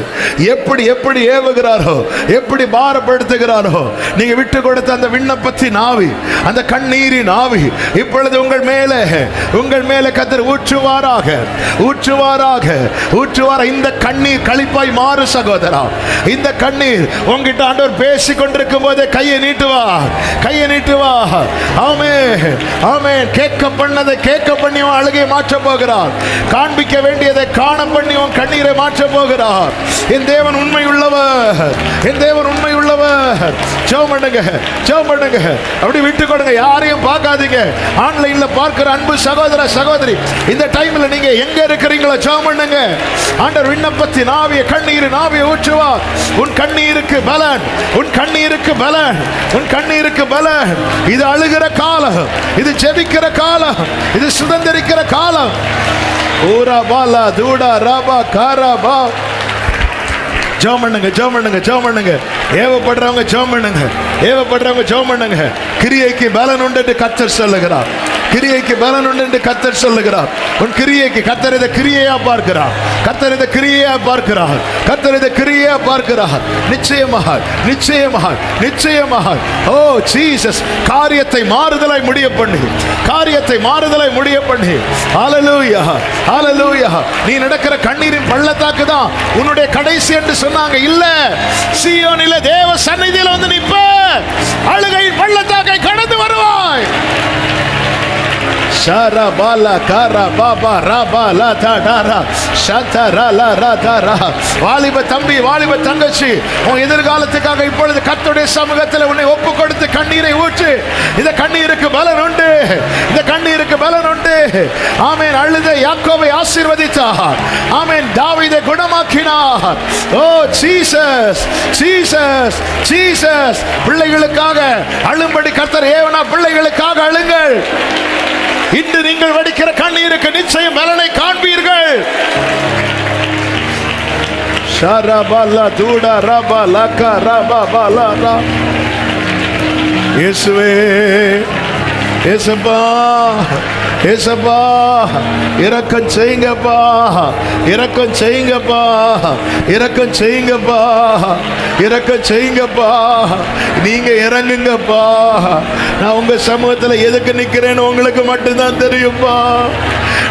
எப்படி எப்படி ஏவுகிறாரோ, எப்படி பாரப்படுத்துகிறாரோ, நீங்க விட்டு கொடுத்த அந்த விண்ணப்பத்தின் ஆவி, அந்த கண்ணீரின் ஆவி இப்பொழுது உங்கள் மேலே கர்த்தர் ஊற்றுவாராக, ஊற்றுவாராக, ஊற்றுவார. இந்த கண்ணீர் களிப்பாய் மாறு சகோதரா. இந்த கண்ணீர் உங்ககிட்ட ஆண்டவர் பேசி கொண்டிருக்கும் போதே கையை நீட்டுவா, கையை நீட்டுவா. ஆமென் ஆமென். கேட்க பண்ணி உன் அழுகையை மாற்ற போகிறார். காண்பிக்க வேண்டியதை காண பண்ணி உன் கண்ணீரை மாற்ற போகிறார். என் தேவன் உண்மை உள்ளவர், என் தேவன் உண்மை உள்ளவர். ஜெபம் பண்ணுங்க, ஜெபம் பண்ணுங்க. அப்படி விட்டு கொடுங்க, யாரையும் பார்க்காதீங்க. ஆன்லைன்ல பார்க்கிற அன்பு சகோதர சகோதரி, இந்த டைம்ல நீங்க எங்க இருக்கிறீங்களோ ஜெபம் பண்ணுங்க. ஆண்டவர் விண்ணப்பத்தின் ஆவியை, கண்ணீரின் ஆவியை ஊற்றுவார். உன் கண்ணீருக்கு பலன், உன் கண்ணீருக்கு பலன், உன் கண்ணீருக்கு பலன். இது அழுகிற காலம், இது ஜெபிக்கிற காலம், இது சுதந்திரிக்கிற காலம். ஊரா பாலா தூடா ராபா காராபா. ஜெபம் பண்ணுங்க, ஜெபம் பண்ணுங்க, ஜெபம் பண்ணுங்க. ஏவப்படுறவங்க ஜெபம் பண்ணுங்க, ஏவப்படுறவங்க ஜெபம் பண்ணுங்க. கிரியைக்கு பலன் உண்டு கர்த்தர் சொல்லுகிறார். கிரியைக்கு பலன் உண்டு என்று கர்த்தர் சொல்லுகிறார். உன் கிரியைக்கு கர்த்தர் இதை கிரியையா பார்க்கிறார். கர்த்தர் இதை கிரியையா பார்க்கிறார். கர்த்தர் இதை கிரியையா பார்க்கிறார். நிச்சயமாக நிச்சயமாக நிச்சயமாக ஓ ஜீசஸ் காரியத்தை மாறுதலை முடிய பண்ணி, காரியத்தை மாறுதலை முடிய பண்ணி. ஹல்லேலூயா ஹல்லேலூயா. நீ நடக்கிற கண்ணீரின் பள்ளத்தாக்கு தான் உன்னுடைய கடைசி என்று சொன்னாங்க. இல்ல, சீயோனிலே தேவ சந்நிதியில் வந்து நிற்ப, அழுகையின் பள்ளத்தாக்கை கடந்து வருவாய். ஷரபாலா கரா பாபா ரபாலா தடரா ஷதரலா ரதரா. வாலிப தம்பி, வாலிப தங்கச்சி, உன் எதிர்காலத்துக்காக இப்பொழுது கர்த்தருடைய சமூகத்தில் உன்னை ஒப்பு கொடுத்து கண்ணீரை ஊற்று. இந்த கண்ணீருக்கு பலன் உண்டு, இந்த கண்ணீருக்கு பலன் உண்டு. ஆமென். அழுத யாக்கோபை ஆசீர்வதித்தார். ஆமென். தாவீதை குணமாக்கினார். ஓ ஜீசஸ் ஜீசஸ் ஜீசஸ். பிள்ளைகளுக்காக அழும்படி கர்த்தர் ஏவனா, பிள்ளைகளுக்காக அழுங்கள். இன்று நீங்கள் வடிக்கிற கண்ணீருக்கு நிச்சயம் பலனை காண்பீர்கள். ஷரபல தூட ரபல கரபல. இயேசுவே, இயேசுப்பா, இயேசுப்பா, இரக்கம் செய்யுங்கப்பா, இரக்கம் செய்யுங்கப்பா, இரக்கம் செய்யுங்கப்பா, இரக்கம் செய்யுங்கப்பா. நீங்க இறங்குங்கப்பா. நான் உங்க சமூகத்தில் எதுக்கு நிக்கிறேன்னு உங்களுக்கு மட்டும்தான் தெரியும்பா.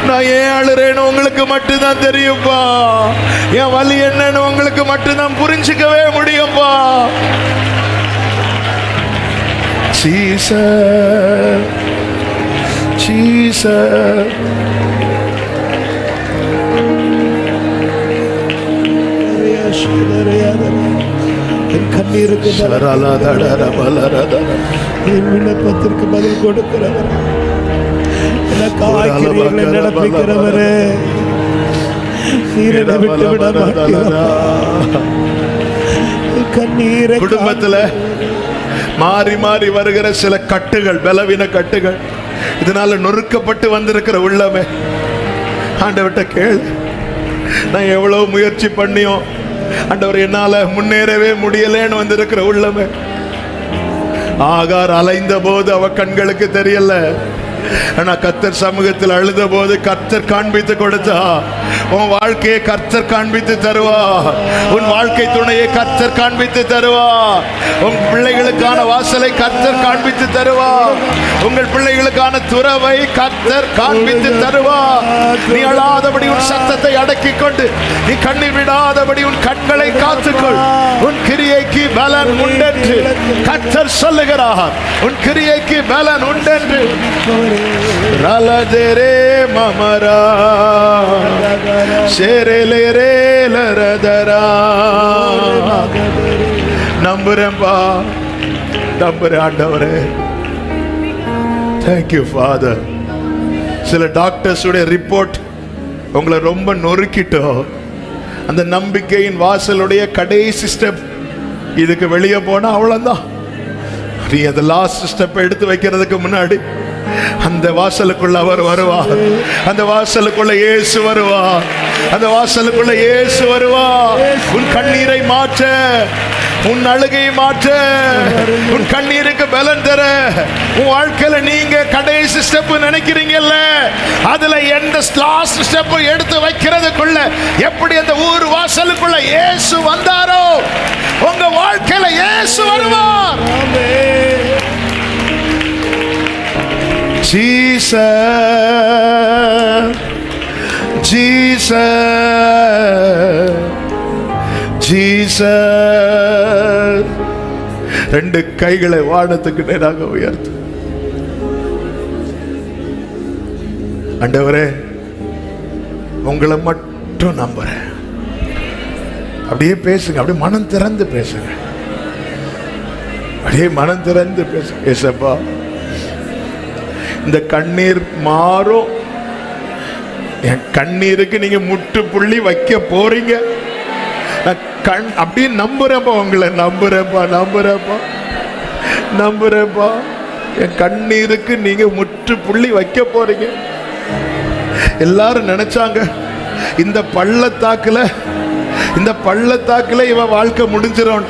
நான் ஏன் அழுறேன்னு உங்களுக்கு மட்டும்தான் தெரியும்பா. என் வலி என்னன்னு உங்களுக்கு மட்டும்தான் புரிஞ்சுக்கவே முடியும்பா. Jesus, Jesus. கண்ணீருக்கு விண்ணப்பத்திற்கு பதில் கொடுக்கிறவர், நடப்பிக்கிறவரே, விட்டு விட கண்ணீரை. குடும்பத்தில் மாறி மாறி வருகிற சில கட்டுகள், பலவீன கட்டுகள், இதனால நொறுக்கப்பட்டு வந்திருக்கிற உள்ளமே, ஆண்டவர்கிட்ட கேளு. நான் எவ்வளவு முயற்சி பண்ணியும் ஆண்டவர் என்னால முன்னேறவே முடியலன்னு வந்திருக்கிற உள்ளமே. ஆகார் அலைந்த போது அவ கண்களுக்கு தெரியல, ஆனா கர்த்தர் சமூகத்தில் அழுத போது கர்த்தர் காண்பித்து கொடுத்தா. உன் வாழ்க்கையை கர்த்தர் காண்பித்து தருவா. உன் வாழ்க்கை துணையை கர்த்தர் காண்பித்து தருவா. உன் பிள்ளைகளுக்கான வாசலை கர்த்தர் காண்பித்து தருவா. உங்கள் பிள்ளைகளுக்கான துறவை கர்த்தர் காண்பித்து தருவா. நீ அழாதபடி உன் சத்தத்தை அடக்கிக் கொண்டு, நீ கண்ணீர் விடாதபடி உன் கண்களை காத்துக்கொள். உன் கிரியைக்கு பலன் உண்டென்று கர்த்தர் சொல்லுகிறார். உன் கிரியைக்கு பலன் உண்டென்று. ரலதரே மமரா ஷேரேலேரே லரதரா. நம்புறேன்பா, நம்புறேன் ஆண்டவரே. Thank you father. சில டாக்டர்ஸுடைய ரிப்போர்ட் உங்களை ரொம்ப நொறுக்கிட்டோம். அந்த நம்பிக்கையின் வாசலுடைய கடைசி ஸ்டெப், இதுக்கு வெளியே போனா அவ்வளவுதான். நீ அந்த லாஸ்ட் ஸ்டெப் எடுத்து வைக்கிறதுக்கு முன்னாடி அந்த வாசலுக்குள்ள அவர் வருவார். அந்த வாசலுக்குள்ள இயேசு வருவார். அந்த வாசலுக்குள்ள இயேசு வருவார். உன் கண்ணீரை மாற்ற, உன் அழுகையை மாற்ற, உன் கண்ணீருக்கு பலன் தர. உன் வாழ்க்கையில நீங்க கடைசி ஸ்டெப் நினைக்கிறீங்கல்ல, அதுல எந்த லாஸ்ட் ஸ்டெப் எடுத்து வைக்கிறதுக்குள்ள எப்படி அந்த ஊர் வாசலுக்குள்ள இயேசு வந்தாரோ, உங்க வாழ்க்கையில இயேசு வருவார். Jesus, Jesus, Jesus. ரெண்டு கைகளை வானத்துக்கு நேராக உயர்த்து. ஆண்டவரே, உங்களை மட்டும் நம்புறேன். அப்படியே பேசுங்க, அப்படியே மனம் திறந்து பேசுங்க, அப்படியே மனம் திறந்து பேசுங்க. ஏசப்பா, இந்த கண்ணீர் மாறும். என் கண்ணீருக்கு நீங்க முற்றுப்புள்ளி வைக்க போறீங்க. நான் அப்படியே நம்புறேன்ப்பா, உங்களை நம்புறேன்ப்பா, நம்புறேன்ப்பா, நம்புறேன்ப்பா. என் கண்ணீருக்கு நீங்க முற்றுப்புள்ளி வைக்க போறீங்க. எல்லாரும் நினைச்சாங்க இந்த பள்ளத்தாக்குல இவன் வாழ்க்கை முடிஞ்சிடும்,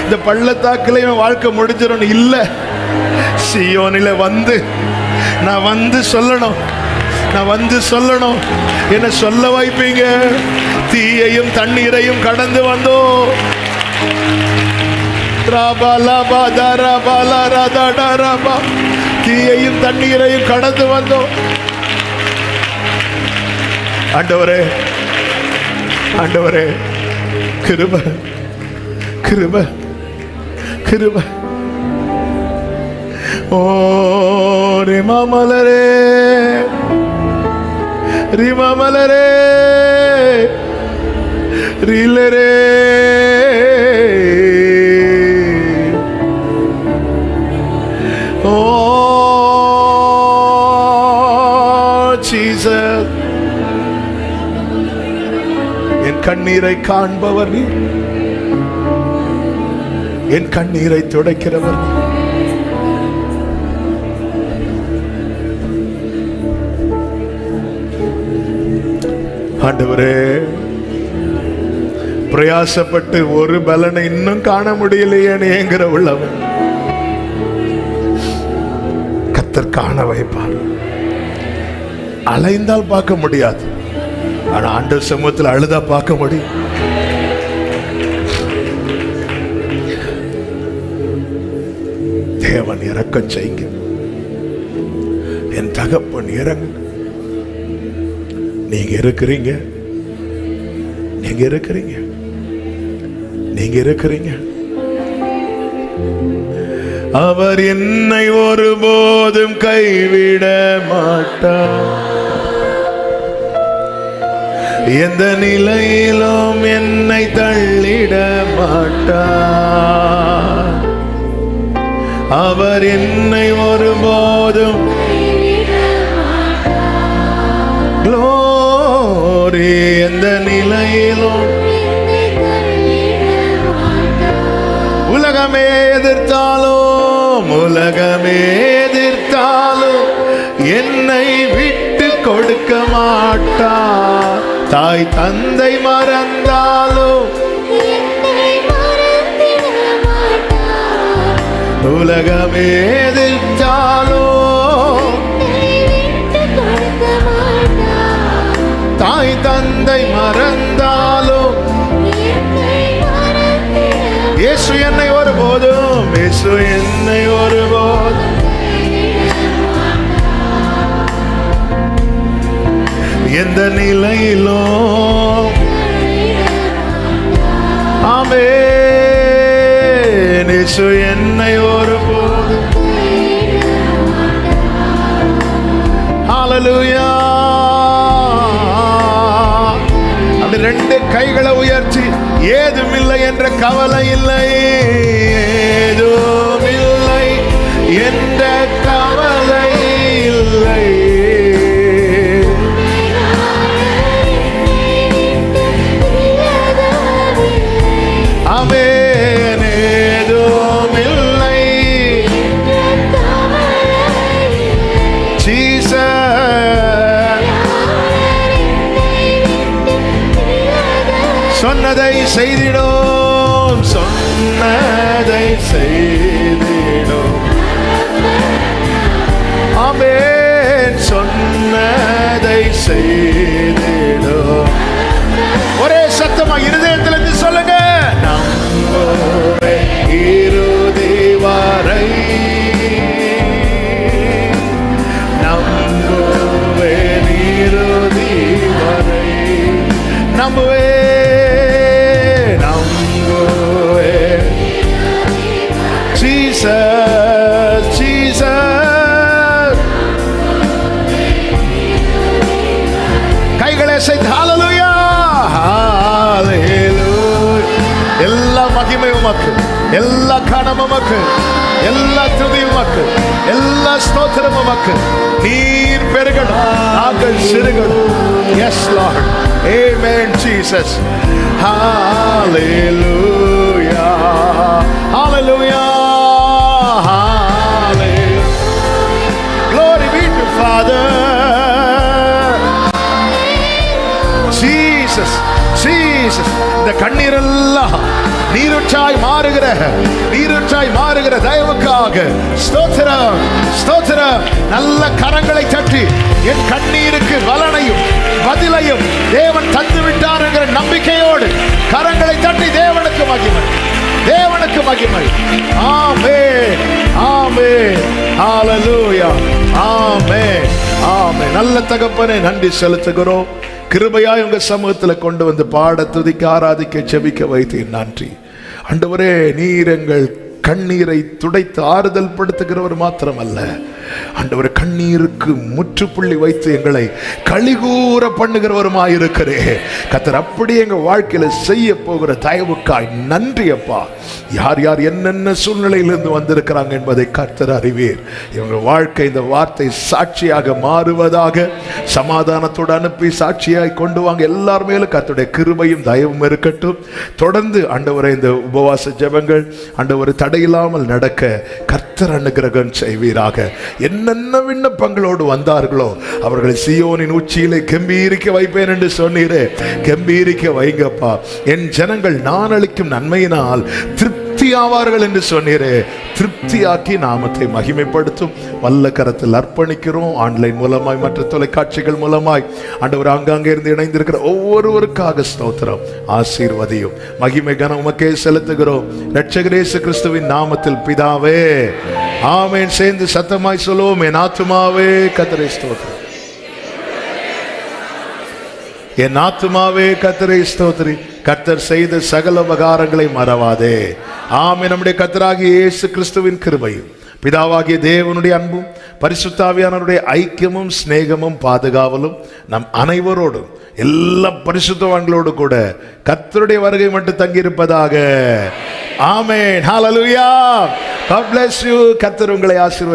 இந்த பள்ளத்தாக்குல இவன் வாழ்க்கை முடிஞ்சிடும். இல்ல, சீயோனில வந்து நான் வந்து சொல்லணும், நான் வந்து சொல்லணும். என்ன சொல்ல வைப்பீங்க? தீயையும் தண்ணீரையும் கடந்து வந்தோம். தீயையும் தண்ணீரையும் கடந்து வந்தோம். ஆண்டவரே, ஆண்டவரே, கிருபை, கிருபை, கிருபை. ஓ ரிமாமலரே, ரிமாமலரே, ரிலரே, ஓ ஜீசஸ். என் கண்ணீரை காண்பவர் நீ, என் கண்ணீரை துடைக்கிறவர் நீ. ஆண்டவரே, பிரயாசப்பட்டு ஒரு பலனை இன்னும் காண முடியலையேன்னு ஏங்குற உள்ளவன் கர்த்தர் காண வைப்பார். அலைந்தால் பார்க்க முடியாது, ஆனா ஆண்டவர் சமூகத்தில் அழுதா பார்க்க முடியும். தேவன் இரக்கம் செய்யுங்க, என் தகப்பன் இறங்கு. நீங்க இருக்கிறீங்க, நீங்க இருக்கிறீங்க, நீங்க இருக்கிறீங்க. அவர் என்னை ஒருபோதும் கைவிட மாட்டார். எந்த நிலையிலும் என்னை தள்ளிட மாட்டார். அவர் என்னை ஒருபோதும் எந்த நிலையிலும் உலகமே எதிர்த்தாலும், உலகமே எதிர்த்தாலும் என்னை விட்டு கொடுக்க மாட்டார். தாய் தந்தை மறந்தாலும் உலகமே எதிர்த்தாலும் தாய் தந்தை மறந்தாலும் இயேசு என்னை ஒருபோதும், இயேசு என்னை ஒருபோதும் எந்த நிலையிலும் ஆமென். இயேசு என்னை ஒருபோதும் ஹல்லேலூயா. ரெண்டு கைகளை உயர்த்தி ஏதுமில்லை என்ற கவலை இல்லை, ஏதுமில்லை என்ற கவலை இல்லை. ஆமென். ஏதுமில்லை சொன்னதை செய்திடும், சொன்னதை செய்திடும். ஆமென். சொன்னதை செய்திடும். ஒரே சத்தமா இருதயத்திலிருந்து சொல்லுங்க. நம்புவேன் இறுதி வரை, நம்புவேன் இறுதி வரை, நம்புவேன். Jesus, Jesus. கைகளை செய்து ஹalleluya, ஹalleluya. எல்லா மகிமை உமக்கு, எல்லா கனமும் உமக்கு, எல்லா துதியும் உமக்கு, எல்லா ஸ்தோத்திரம் உமக்கு. நீர் பெருகணும், நாங்கள் சிறுகணும். Yes Lord. Amen Jesus. Hallelujah. Hallelujah. Glory be to Father. Jesus, Jesus. இந்த கண்ணீரெல்லாம் நீரூற்றாய் மாறுகிற தயவுக்காக ஸ்தோத்திரம், ஸ்தோத்திரம். நல்ல கரங்களை தட்டி என் கண்ணீருக்கு பலனையும் பதிலையும் தேவன் தந்து விட்டார் என்கிற நம்பிக்கையோடு கரங்களை தட்டி தேவனுக்கு மகிமை, தேவனுக்கு மகிமை. ஆமென், ஆமென், ஹalleluya, ஆமென், ஆமென். நல்ல தகப்பனே, நன்றி செலுத்துகிறோம். கிருபையாய் உங்க சமூகத்துல கொண்டு வந்து பாட, துதிக்க, ஆராதிக்க, ஜெபிக்க வைத்தீர். நன்றி ஆண்டவரே. நீர் எங்கள் கண்ணீரை துடைத்து ஆறுதல் படுத்துகிறவர் மாத்திரமல்ல ஆண்டவரே, கண்ணீருக்கு முற்றுப்புள்ளி வைத்து எங்களை கலிகூற பண்ணுகிறவருமாயிருக்கிறே கர்த்தர். அப்படி எங்க வாழ்க்கையில செய்ய போகிற தயவுக்காய் நன்றி அப்பா. யார் யார் என்னென்ன சூழ்நிலையிலிருந்து வந்திருக்கிறாங்க என்பதை கர்த்தர் அறிவீர். இவங்க வாழ்க்கை இந்த வார்த்தை சாட்சியாக மாறுவதாக, சமாதானத்தோடு அனுப்பி சாட்சியாய் கொண்டு வாங்க. எல்லார் மேலும் கர்த்தருடைய கிருபையும் தயவும் இருக்கட்டும். தொடர்ந்து ஆண்டவரே இந்த உபவாச ஜெபங்கள் ஆண்டவரே தடையில்லாமல் நடக்க கர்த்தர் அனுகிரகம் செய்வீராக. என்னென்ன விண்ணப்பங்களோடு வந்தார்களோ அவர்களை சீயோனின் உச்சியிலே கம்பீரிக்க வைப்பேன் என்று சொன்னீரே, கம்பீரிக்க வைங்கப்பா. என் ஜனங்கள் நான் அளிக்கும் நன்மையினால் திருப்தி ஆவார்கள் என்று சொன்னீரே, திருப்தியாக்கி நாமத்தை மகிமைப்படுத்தும் வல்ல கரத்தில் அர்ப்பணிக்கிறோம். ஆன்லைன் மூலமாய், மற்ற தொலைக்காட்சிகள் மூலமாய் ஆண்டவர் அங்கங்கே இருந்து இணைந்திருக்கிற ஒவ்வொருவருக்காக ஸ்தோத்திரம். ஆசீர்வதியும், மகிமை கனம் உமக்கே செலுத்துகிறோம். இரட்சகர் இயேசு கிறிஸ்துவின் நாமத்தில் பிதாவே, ஆமென். சேர்ந்து சத்தமாய் சொல்லுவோம், என் ஆத்துமாவே கர்த்தரை ஸ்தோத்திரம், என் ஆத்துமாவே கர்த்தரை ஸ்தோத்திரி, கர்த்தர் செய்த சகல உபகாரங்களை மறவாதே. ஆமென். நம்முடைய கர்த்தராகிய இயேசு கிறிஸ்துவின் கிருபையும், பிதாவாகிய தேவனுடைய அன்பும், பரிசுத்தாவியானவருடைய ஐக்கியமும் சிநேகமும் பாதுகாவலும் நம் அனைவரோடும், எல்லா பரிசுத்தவான்களோடு கூட கர்த்தருடைய வருகை மட்டும் தங்கியிருப்பதாக. ஆமென், ஹalleluya. God bless you. கர்த்தர் உங்களை ஆசீர்வதிப்பார்.